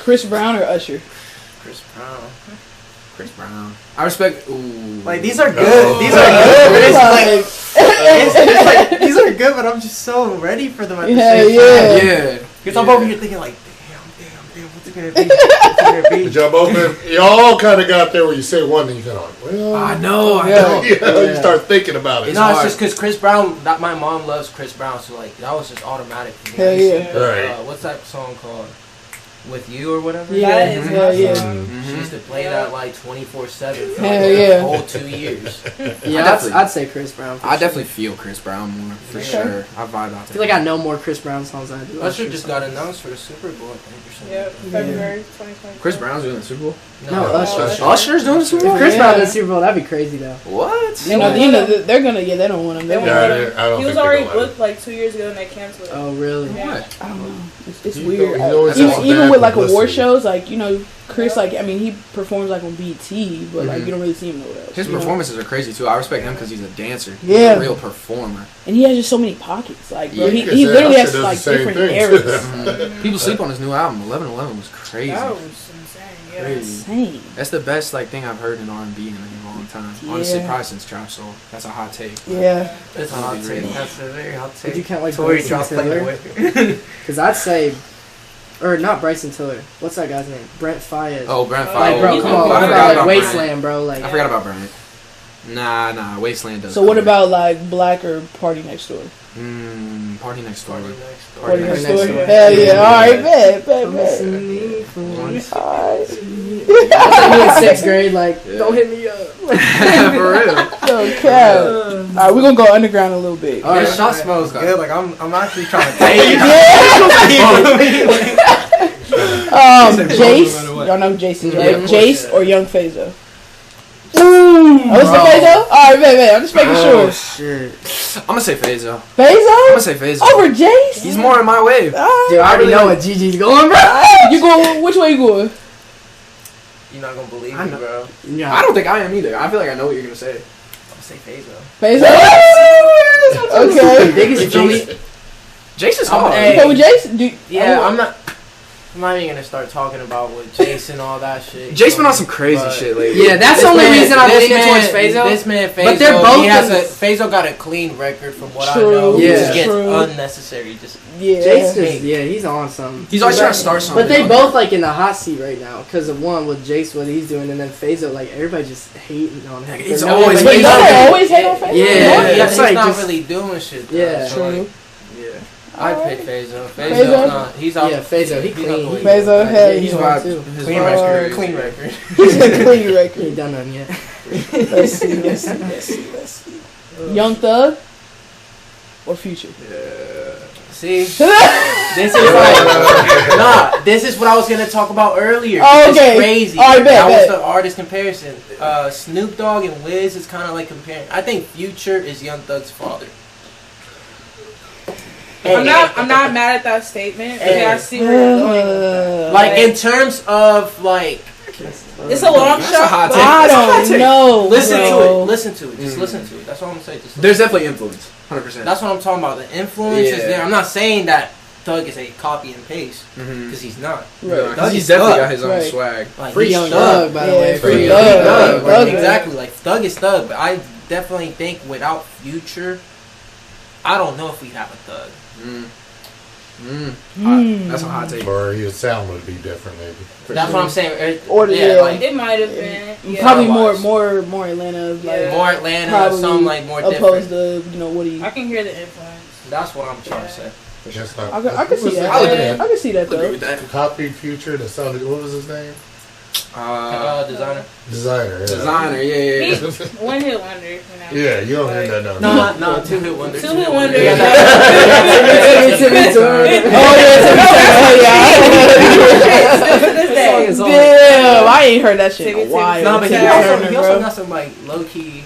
Chris Brown or Usher? Chris Brown. Chris Brown. I respect. Ooh. Like these are good. These are good. It's like these are good, but I'm just so ready for them at the same time. Yeah. Because I'm over here thinking like, damn, what's it gonna be? But y'all kind of got there where you say one, then you kind of like, well, I know. You start thinking about it. No, it's just because Chris Brown. My mom loves Chris Brown, so like that was just automatic for me. Hell yeah. Right. What's that song called? With You or whatever? Yeah, She used to play that like 24/7 for like the whole 2 years. Yeah, I'd say Chris Brown. I definitely feel Chris Brown more, for sure. I vibe out I feel like I know more Chris Brown songs than I do. Usher just got announced for the Super Bowl, I think, or something. Yeah, February 2020. Chris Brown's doing the Super Bowl? No, Usher. Usher's doing the Super Bowl? If Chris Brown did the Super Bowl, that'd be crazy though. What? You know, they're gonna. Yeah, they don't want him. They won't Yeah, let him. I don't He was think already they're gonna let booked like 2 years ago and they canceled it. Oh really? Yeah. I don't know. It's weird. always Even with like award publicity. shows, like, you know, Chris, like, I mean, he performs like on BT, but like you don't really see him nowhere else. His performances are crazy too. I respect him because he's a dancer. Yeah. He's a real performer. And he has just so many pockets. Like, bro, Yeah, he literally Usher has does like the same different things. eras. People sleep on his new album. 1111 was crazy. That was insane. Yeah. Crazy. Insane. That's the best like thing I've heard in R&B in a long time. Honestly, Yeah. probably since Trap Soul. That's a hot take. Yeah. It's a hot take. That's a very hot take. But you can't like Tory Bryson dropped Tiller. like Because I'd say, or not Bryson Tiller. What's that guy's name? Brent Faiyaz. Oh, Brent Like, Like, Faiyaz. bro, come on. I What forgot about about Wasteland, Brent. bro? Like, I forgot about Brent. Nah, Wasteland does. So what about like Black or Party Next Door? Party Next Door? Party Next Next Door. Door. Hell yeah! All right, bet. That's like me in 6th grade. Like, don't hit me up. For real. Yo, Cal. All right, we're gonna go underground a little bit. All right. This shot smells good. Like I'm actually trying to take it. Jace. Y'all know who Jace is, right? Jace or Young Fazo? Oh, it's the Fazo? Alright, man. I'm just making sure. Shit. I'm gonna say Fazo. Fazo? Say Fazo. Over Jace? He's more in my wave. Dude, I already know what Gigi's going, bro. You going, which way you going? You're not gonna believe me, bro. Yeah. I don't think I am either. I feel like I know what you're gonna say. I'm gonna say Fazo. Fazo? Okay. Biggest Jace. Jace is You hard. play with Jace? Yeah, I'm not. I'm not even gonna start talking about with Jason all that shit. Jason been on some crazy shit lately. Yeah, that's the only reason I'm leaning towards Fresco. This man, Fresco, but they're both. Fresco got a clean record from what I True. know. Yeah. He just gets True. unnecessary. Just He's on something. He's always trying to start something. But they both like in the hot seat right now because of one with Jace what he's doing, and then Fresco like everybody just hating on him. It's For always- no But reason. don't they always hate on Fresco? Yeah. he's like not just- really doing shit. Though. Yeah. So, like, True. I pick Fresco. Fresco? Fresco's not. He's out. Yeah, Fresco, he he's clean. not going- Fresco, hell he's yeah. wild too. His Clean vibes record. crazy. Clean record. He's a clean He record. ain't done nothing yet. Let's see. Young Thug or Future? See, this is like this is what I was gonna talk about earlier. Oh, okay. It's crazy. All right, bet. That was the artist comparison. Snoop Dogg and Wiz is kind of like comparing. I think Future is Young Thug's father. I'm not mad at that statement, but I see where you're going with that. Like in terms of like, It's a long That's shot. a hot but take. I That's a hot don't take. know. listen bro. to it. Listen to it. Just listen to it. That's all I'm saying. Just There's definitely influence. 100%. that's what I'm talking about. The influence is Yeah. there. I'm not saying that Thug is a copy and paste because he's not. Right. Thug He's is definitely Thug. got his own Right. swag. Like, Free he's Young Thug. Thug, by the Yeah, way. free Young Thug. Thug. Thug. Thug. Exactly. Like Thug is Thug, but I definitely think without Future, I don't know if we'd have a Thug. That's a hot take. Or his sound would be different, maybe. That's what I'm saying. Or yeah. like It might have been. Yeah. Probably Otherwise. more Atlanta, like Yeah. more Atlanta, probably something like more opposed different. to Woody. I can hear the influence. That's what I'm trying to say. That's not, I can see that. I'll agree with I can see that Agree though. with that. Copy Future that sounded, what was his name? Designer. Designer. Yeah. Designer, yeah. One hit wonder, you know. Yeah, you don't hear that no. No, two hit wonder. Two hit wonder. Yeah, Damn, I ain't heard that shit in a while. No, but he Turner, also bro. got some like low key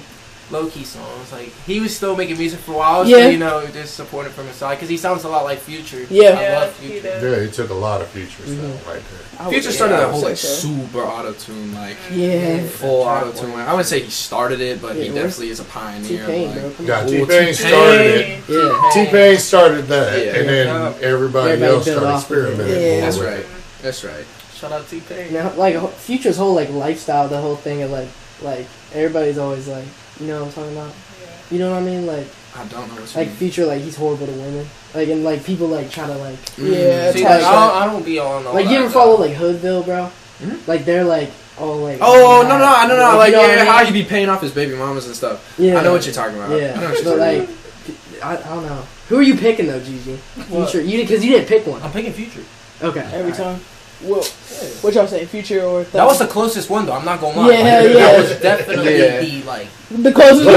songs. Like he was still making music for a while, Yeah. so you know, just supporting from his side because he sounds a lot like Future. Yeah. I Yeah, love he Future. does. Yeah, he took a lot of Future stuff right there. I would- Future started yeah, I that would whole say like so. super auto tune, like Yeah. full auto tune. I wouldn't say he started it, but he Yeah, where's definitely is a pioneer. T-Pain, Like, bro. Come Yeah, on. T-Pain started it. Yeah. T-Pain started that, Yeah. and then everybody Everybody else built started off of it. experimenting Yeah. more that's with right. it. That's right. Shout out T-Pain. Now, like Future's whole like lifestyle, the whole thing of like everybody's always like, you know what I'm talking about? You know what I mean? Like I don't know what you mean. Future, like he's horrible to women. Like and like people like try to like Yeah, See, type like, shit. I don't be on all like that you ever stuff. follow like Hoodville, bro? Mhm. Like they're like like Oh no, like you know what yeah, I mean? how you be paying off his baby mamas and stuff. Yeah. I know what you're talking about. I know Yeah, what you're but talking like I don't know. Who are you picking though, Gigi? Future, because you didn't pick one. I'm picking Future. Okay, Every alright. time. Well, what y'all saying? Future or Thug? That was the closest one though. I'm not gonna lie. Yeah, hell yeah. That was definitely Yeah. the like. the closest.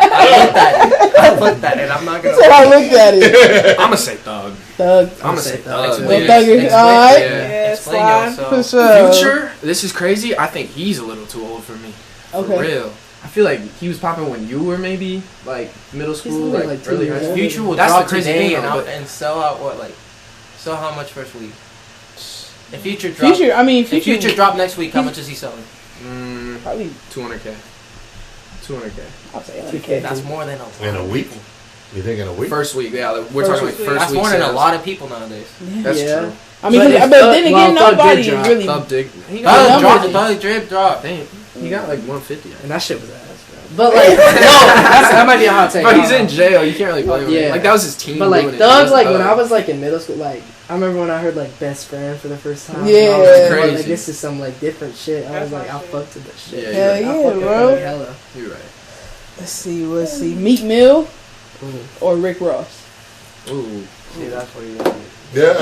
I looked at it. I'm not gonna. So I looked at it. I'ma say Thug. Thug. I'ma say Thug. Well, Yeah. Thug is alright. Yeah. Yeah, Explain slide. yourself. For sure. Future, this is crazy. I think he's a little too old for me. For Okay. real. I feel like he was popping when you were maybe like middle school, only, like like, 2 early years high school. old. Future will That's drop the crazy today thing, and, though, out, but- and sell out what like. Sell how much first week? If Future drop, Future. I mean, if Future drop next week, how He's- much is he selling? Probably. 200K. 200K. I'll say 2K. That's more than a lot. In a of week? people. You think in a week? First week, yeah. We're talking like week. first That's week more than a sales. lot of people nowadays. That's Yeah. true. I mean, But 'cause- if but Thug- then again, well, Thug did nobody drop. really. Thug dig. He Thug got drop. Thug drip drop. Damn. He got like 150. And that shit was ass, bro. But like, no, that might be a hot take. But he's in jail. You can't really blame him. Yeah. Like that was his team. But like doing it. Thug, That's like Thug. when I was like in middle school, like I remember when I heard like Best Friend for the first time. Yeah. and I was like, Crazy. like this is some like different shit. I was That's like, I my shit. fucked with that shit. Yeah, Hell I yeah, fucked with bro. Thug hella. You're right. Let's see. Meek Mill or Rick Ross. Ooh. See, that's what he got. Yeah. You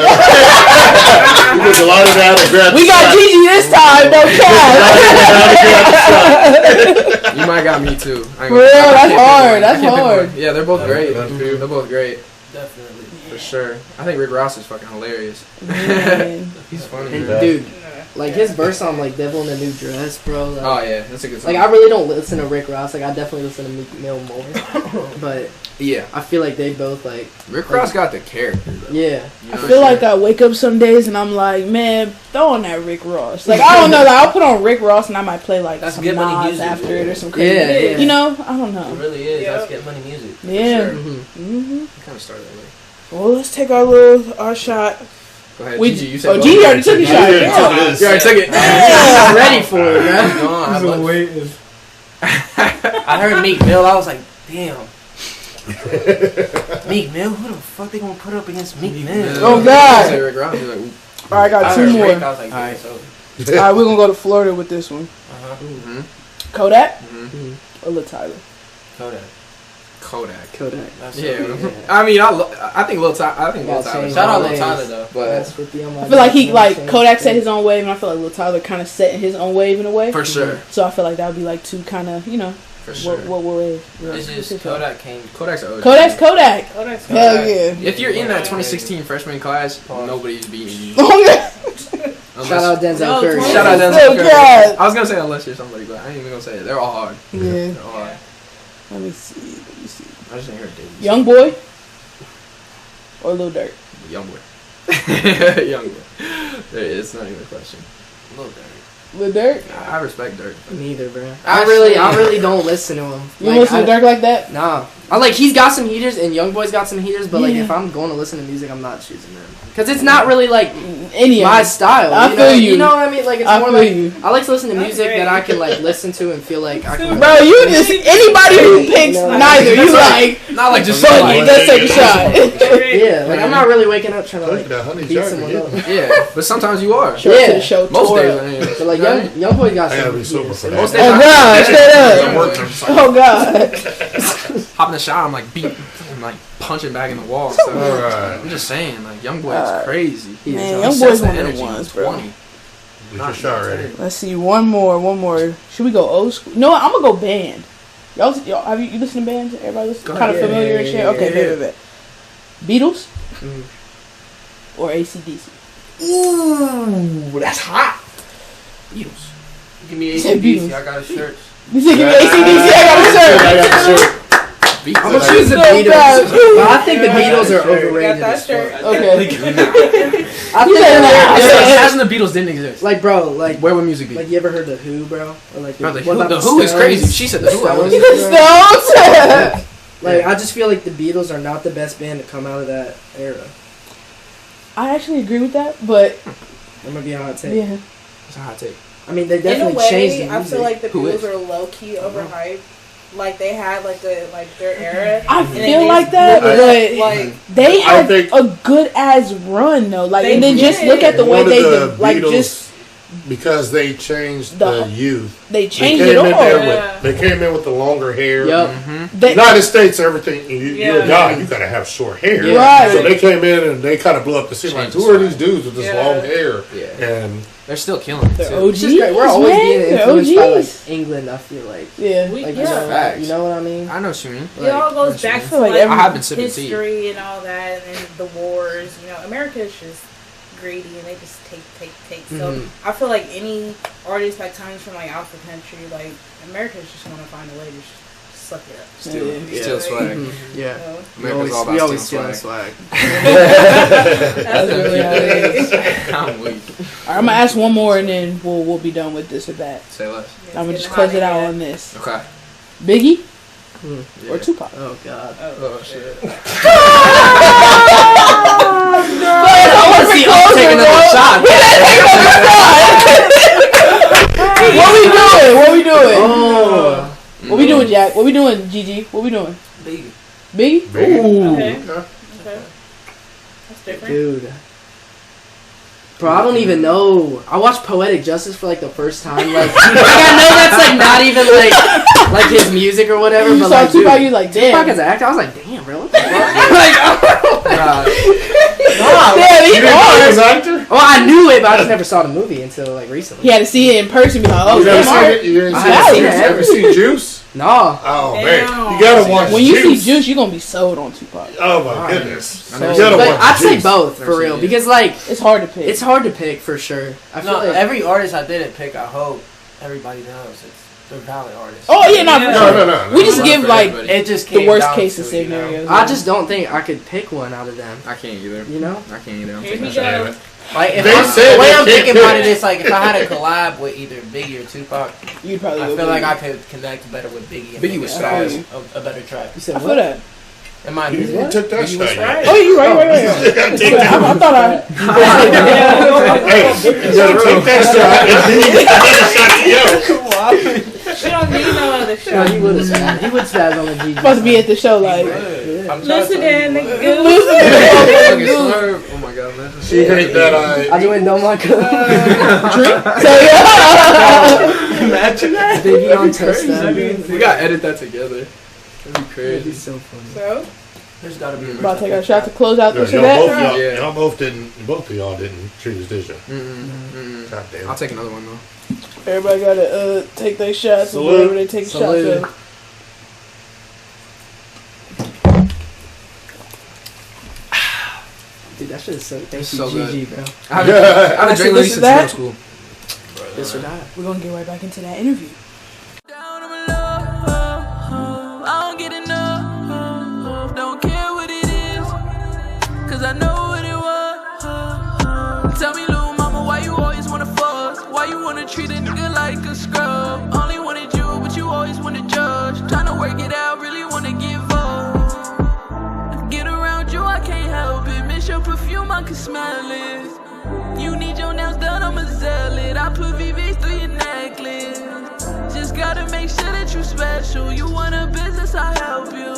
put a lot of that and grabbed We the got shot. Gigi this time, no cap. You might got me too. I ain't For real, I that's can't pick hard, one. I that's can't pick hard. one. Yeah, they're both great. That's for you. They're both great. Definitely. For sure. I think Rick Ross is fucking hilarious. Man. He's funny. And bro. dude, like his verse on like Devil in a New Dress, bro. Like, Oh yeah, that's a good song. like I really don't listen to Rick Ross. Like I definitely listen to Meek Mill more. But yeah, I feel like they both like Rick Ross got the character though. yeah. You I know feel what I'm like I wake up some days and I'm like, man, throw on that Rick Ross. Like, I don't know, like, I'll put on Rick Ross and I might play like That's some good money Nas music. after it or some crazy. Yeah, yeah. You know, I don't It know. really is. Yeah. That's Get Money music. Yeah. Sure. Mhm. hmm It kind of started that way. Well, let's take our shot Go ahead, We, Gigi, you said Gigi already took his shot. You already took it. I'm ready for it, man. I heard Meek Mill. I was like, damn. Meek Mill? Who the fuck they gonna put up against Meek Mill? Oh God! All right, I got I two heard more. Drake, I was like, All right, so. all right, we're gonna go to Florida with this one. Kodak or Lil Tyler? Kodak. That's Yeah. I mean, I think Lil Tyler. I think Lil Tyler. Shout out Lil Tyler though. But I feel like he Kodak set his own wave, and I feel like Lil Tyler kind of set his own wave in a way. for sure. So I feel like that would be like two kind of For sure. what wave? It's just Kodak came. Kodak's OG. Kodak. Kodak's Hell yeah. If you're in that 2016 freshman class, nobody's beating you. Oh yeah. Shout out Denzel Curry. Shout out Oh, Denzel Curry. God. I was gonna say unless you're somebody, but I ain't even gonna say it. They're all hard. Yeah. They're all hard. Let me see. I just ain't heard Diddy. Young Boy or Lil Durk? Young boy. Young boy. It's not even a question. Lil Durk. Lil Durk? I respect Durk. Neither, bro. I really don't listen to him. You listen to Durk like that? Nah. I like he's got some heaters and Youngboy's got some heaters, but like if I'm going to listen to music, I'm not choosing them because it's not really like my style. I feel you. You know what I mean? Like it's more like I like to listen to music great. that I can like listen to and feel like I can. Bro, you just anybody who picks neither. You like Not like just fuck like, it, let's take a shot. Yeah, like I'm not really waking up trying to like honey beat someone up. yeah, but sometimes you are. Show to the show Most tour. days I am. But like Youngboy got I gotta some be sober heaters. for Most that. days Oh God, straight I'm up. working. I'm just like, Oh God. hop in the shower, I'm like I'm like punching back in the wall. So Alright. I'm just saying, like Young Boy is crazy. Man, He Young sets Boy's the one of the energy. ones, He's bro. 20. Get your shot ready. Let's see, one more. Should we go old school? No, I'm gonna go band. Y'all have you listen to bands? Everybody listen? Kind of familiar and shit. Okay, bet. Beatles or AC/DC? Ooh, that's hot. Beatles. Give me Said Beatles. ACDC. I got a shirt. You think give me AC/DC? I got a shirt. I'm gonna choose the Beatles. But I think the Beatles are overrated. Got that as fuck. shirt. Okay. I think Imagine the Beatles didn't exist. like bro, like Where would music be? like you ever heard the Who, bro? Or like Bro, the what about Who is Stones? crazy. She said the Who. I was. You the Stones. Like I just feel like the Beatles are not the best band to come out of that era. I actually agree with that, but I'm gonna be a hot take. yeah. It's a hot take. I mean, they In a definitely changed the way, music. I feel like the Who Beatles is? are low key overhyped. Like they had like their era. I and then feel they like just that, blew it but up. Like they I had think- a good ass run though. Like, They and then just did. look at the way One of they the did, like Beatles, just because they changed The- the youth. they They changed came it in there all. Yeah. they came in with the longer hair. Yup. They, United States, everything. You're a Yeah. guy. You gotta have short hair. Yeah. Right. So they came in and they kind of blew up the scene. Like, Changed who are the these dudes with this Yeah. long hair? Yeah. And They're still killing it. They're too. OGs. It's just great. We're always man. being They're influenced by like OGs. England. I feel like, Yeah. we, like yeah. Facts. you know what I mean? I know what you mean. It all goes Like, back I to feel like like, every- I have been sipping tea. history and all that, and the wars. You know, America is just greedy, and they just take. So I feel like any artist that comes from like out the country, like America's just want to find a way to suck it up. Still swag. Yeah. So, America's all we about always stealing stealing swag. swag. that's really how it is. I'm weak. All right, I'm gonna ask one more, and then we'll be done with this or that. Say less. I'm gonna just close it out on this. Okay. Biggie Yeah. or Tupac? Oh God. Oh shit. I want to see us take another shot. What we doing? Oh. What we doing, Jack? What we doing, Gigi? What we doing? Biggie. Biggie? Okay. Okay. That's different. Dude. Bro, I don't even know. I watched Poetic Justice for like the first time. Like I know that's like not even like his music or whatever. You but saw like, Tupac, dude, you like, Tupac damn. as an actor, I was like, damn, bro. What the fuck? Damn, he You didn't know he was hard. an actor? Well, I knew it, but I just never saw the movie until like recently. He had to see it in person. Be like, oh, You never damn, seen hard. it? You didn't I see haven't it? seen it Have ever. you seen Juice? No. Oh Damn. man, you gotta watch When you Juice. see Juice, you're gonna be sold on Tupac. Oh my goodness. So- You gotta But watch I'd say Juice. both Never for real seen it. because like It's hard to pick. it's hard to pick for sure. I feel No, like every artist I didn't pick, I hope everybody knows they're valid artists. Oh yeah, not for Yeah. sure. No. We just Not give for like everybody. It just the came worst down case to, scenarios. I just don't think I could pick one out of them. I can't either. You know? I can't either. I'm Here taking we a shot. go. Like if They I'm, said the way they I'm can't thinking about pick. it is like if I had a collab with either Biggie or Tupac, You'd probably I go feel like Biggie. I could connect better with Biggie. And Biggie make was it fast. a better track. You said I what? feel that. Am I? You took that shot. Right. Oh, you right. I thought I. Hey, you gotta take that shot. And then you get another shot to you. She don't need no other No, shot. he would spaz on the GG. Supposed to be at the show, like. Listen in, nigga. Oh my god, man. She hate that I do it, don't like So yeah. Imagine that. Biggie on test that. We gotta edit that together. That'd be That'd be crazy. so funny. So, There's gotta be a About to take our shot to close out this Y'all event. both of y'all didn't choose, did you? God damn. I'll take another one though. Everybody gotta take their shots. Salute. Whatever they take shots Salute. of. Dude, that shit is so. Thank you, So GG, bro. I haven't drank this since is that? middle school. This or that. We're gonna get right back into that interview. Down on my love, I don't get enough, don't care what it is, cause I know what it was. Tell me, little mama, why you always wanna fuss? Why you wanna treat a nigga like a scrub? Only wanted you, but you always wanna judge. Tryna work it out, really wanna give up. Get around you, I can't help it. Miss your perfume, I can smell it. You need your nails done, I'ma sell it. I put VVs through your necklace. Just gotta make sure that you special. You want a business, I help you.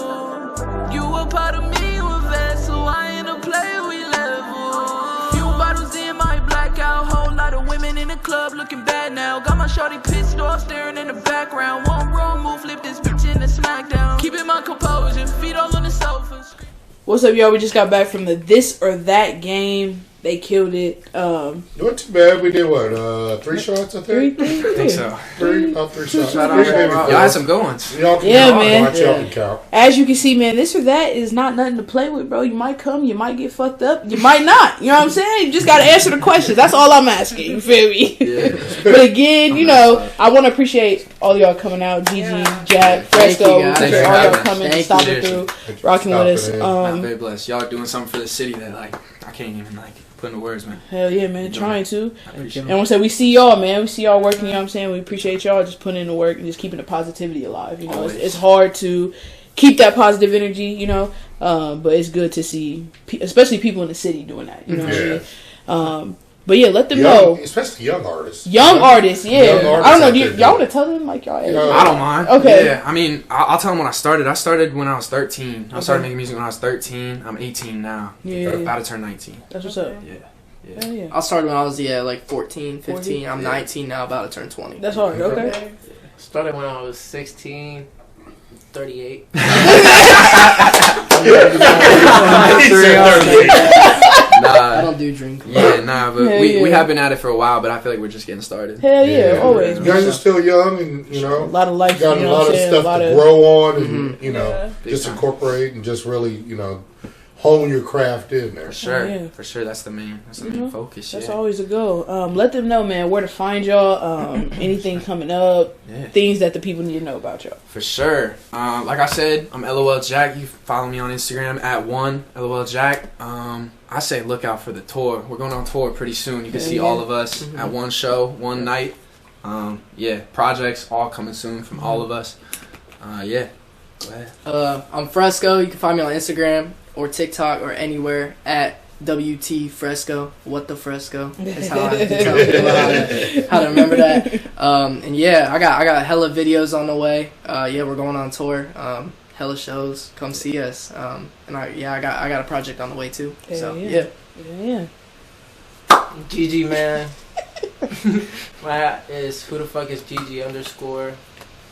You a part of me, you a vessel. I ain't a player, we level. Few bottles in my blackout. Whole lot of women in the club looking bad now. Got my shorty pissed off, staring in the background. One wrong move, flip this bitch in the smackdown. Keeping my composure, feet all on the sofa. What's up, y'all? We just got back from the This or That game. They killed it. Not too bad. We did what? 3 shots, I think? I think so. About 3 shots. Shout out, y'all had some good ones. Y'all can Yeah, count. man. Watch y'all can count. As you can see, man, This or That is not nothing to play with, bro. You might come, you might get fucked up, you might not. You know what I'm saying? You just gotta answer the questions. That's all I'm asking. You feel me? Yeah. But again, you know, I want to appreciate all y'all coming out. GG, Jack, Thank you, Fresco, guys. appreciate all y'all coming, Thank stopping you. through, Thanks for rocking with us. stopping in. I'm very blessed. Y'all are doing something for the city that like I can't even like put into words, man. Hell yeah, man, trying to. I appreciate And we say we see y'all, man. We see y'all working. You know what I'm saying? We appreciate y'all just putting in the work and just keeping the positivity alive. You know, it's hard to keep that positive energy. You know, but it's good to see, especially people in the city doing that. You know what I mean? But yeah, let them know. Especially young artists. Young artists, yeah. Young artists I don't know. out Do there y'all doing want to tell them like y'all? age? I don't mind. Okay. Yeah, I mean, I'll tell them when I started. I started when I was 13. I started making music when I was 13. I'm 18 now. Yeah. About to turn 19. That's what's up. Yeah. Hell yeah. I started when I was, like 14, 15. 14? I'm 19 now, about to turn 20. That's hard. Okay. Started when I was 16, 38. I don't do drink. Yeah, nah, but Hell we yeah. have been at it for a while, but I feel like we're just getting started. Hell yeah, always. You guys are still young, and you know, A lot of life. you got you a know lot what of I'm saying? stuff A lot to of grow on, and you know, Yeah. Big just time. incorporate and just really, you know, hone your craft in there. For sure. yeah. For sure, that's the main focus. That's Yeah. always a goal. Let them know, man, where to find y'all. Anything coming up, Yeah. things that the people need to know about y'all. For sure. Like I said, I'm LOLJack. You follow me on Instagram at @1LOLJack. I say look out for the tour. We're going on tour pretty soon. You can see all of us at one show, one night. Yeah, projects all coming soon from all of us. Yeah. Go ahead. I'm Fresco. You can find me on Instagram or TikTok or anywhere at WTFresco. What the Fresco? That's how I have to tell people how to remember that. And yeah, I got hella videos on the way. Yeah, we're going on tour. Hella shows. Come see us. And I got a project on the way too. So yeah. Yeah. GG, man. My hat is WhoTfIsGG_.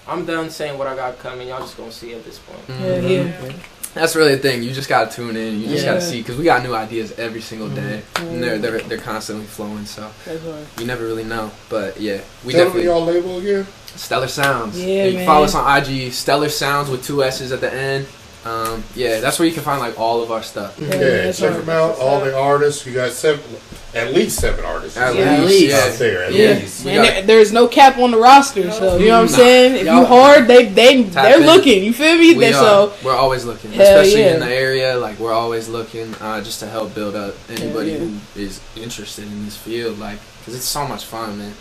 I'm done saying what I got coming. Y'all just gonna see at this point. Hell yeah. That's really the thing. You just gotta tune in. You just Yeah. gotta see, because we got new ideas every single day, and they're constantly flowing. So That's hard. you never really know. But yeah, we Tell me definitely y'all label again. Stellar Sounds. Yeah, You can man. follow us on IG, Stellar Sounds with 2 S's at the end. Yeah, that's where you can find like all of our stuff. Yeah, Yeah, that's check hard. them out. All the artists. You got at least 7 artists. At least. out there. At Yeah, least. We and got- there's no cap on the roster, so you know what I'm Nah. saying. If you Y'all- hard, they're in. looking. You feel me? We So we're always looking, Hell especially yeah. in the area. Like we're always looking just to help build up anybody yeah. who is interested in this field. Like, because it's so much fun, man.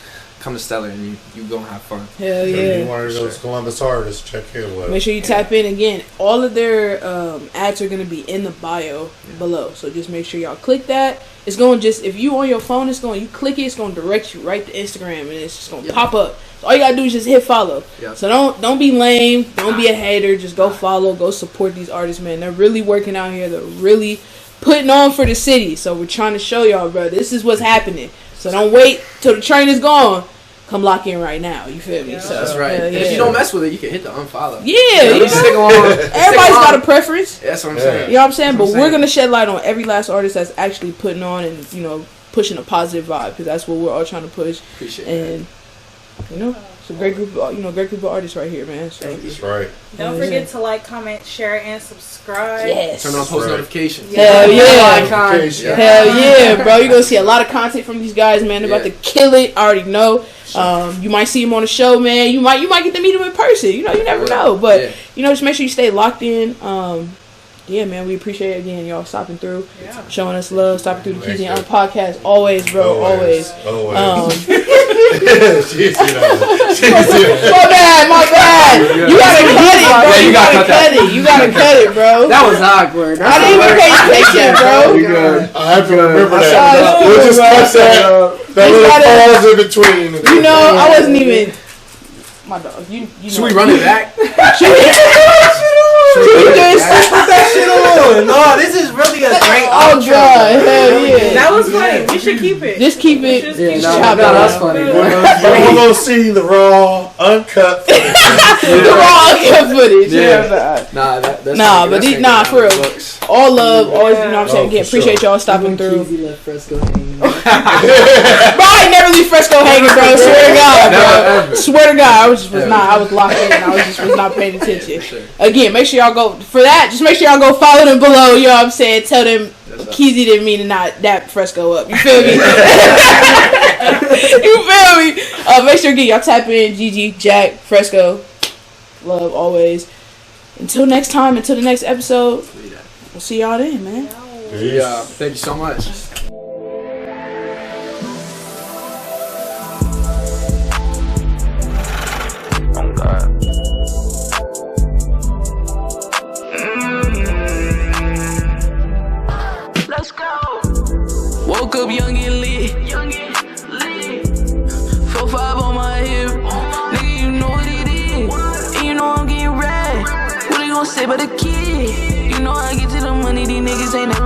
come to Stellar and you gonna have fun. Hell yeah. If you want those Columbus artists, check in with. Make sure you tap in again. All of their ads are gonna be in the bio below. So just make sure y'all click that. It's going if you on your phone, you click it, it's gonna direct you right to Instagram, and it's just gonna pop up. So all you gotta do is just hit follow. Yep. So don't be lame, don't be a hater. Just go follow, go support these artists, man. They're really working out here. They're really putting on for the city. So we're trying to show y'all, bro, this is what's happening. So don't wait till the train is gone. Come lock in right now. You feel me? Yeah. So, that's right. And if you don't mess with it, you can hit the unfollow. Yeah, you know, everybody's got a preference. That's what I'm saying. You know what I'm saying? But we're gonna shed light on every last artist that's actually putting on and pushing a positive vibe, because that's what we're all trying to push. Appreciate and it's a great group of great group of artists right here, man. So. That's right. Don't forget to like, comment, share, and subscribe. Yes. Turn on post notifications. Hell yeah. Hell yeah, bro. You're gonna see a lot of content from these guys, man. They're about to kill it. I already know. You might see them on the show, man. You might get to meet them in person. You never know. But just make sure you stay locked in. Yeah, man, we appreciate it again, y'all stopping through, showing us love, stopping through the KeezyNUnk podcast. Always, bro, always. My bad. You gotta cut it, bro. You gotta cut it. You gotta cut it, bro. That was awkward. I didn't even pay attention, bro. I have to remember that. We'll just cut that little pause in between. I wasn't even. My dog, you Should we run it back? Put that shit on. No, this is really a great outro. God, hell yeah. That was funny. We should keep it. Just keep it. That's funny. We're gonna see the raw, uncut footage. The raw, uncut footage. Nah, for real. All love, always. You know what I'm saying? Again, appreciate y'all stopping through. KEEZY left Fresco hanging. Bro, I never leave Fresco hanging, bro. Swear to God, bro. Swear to God, I was locked in. I was not paying attention. Again, make sure y'all go for that. Just make sure y'all go follow them below. You know what I'm saying? Tell them KEEZY didn't mean to not dap Fresco up. You feel me? You feel me? Make sure y'all tap in. GG, Jack, Fresco. Love always. Until next time, until the next episode. We'll see y'all then, man. Yeah, thank you so much. Let's go. Woke up young and lit. 4-5 on my hip. Nigga, you know what it is. And you know I'm getting red. What they gonna say about the kid? You know I get to the money, these niggas ain't never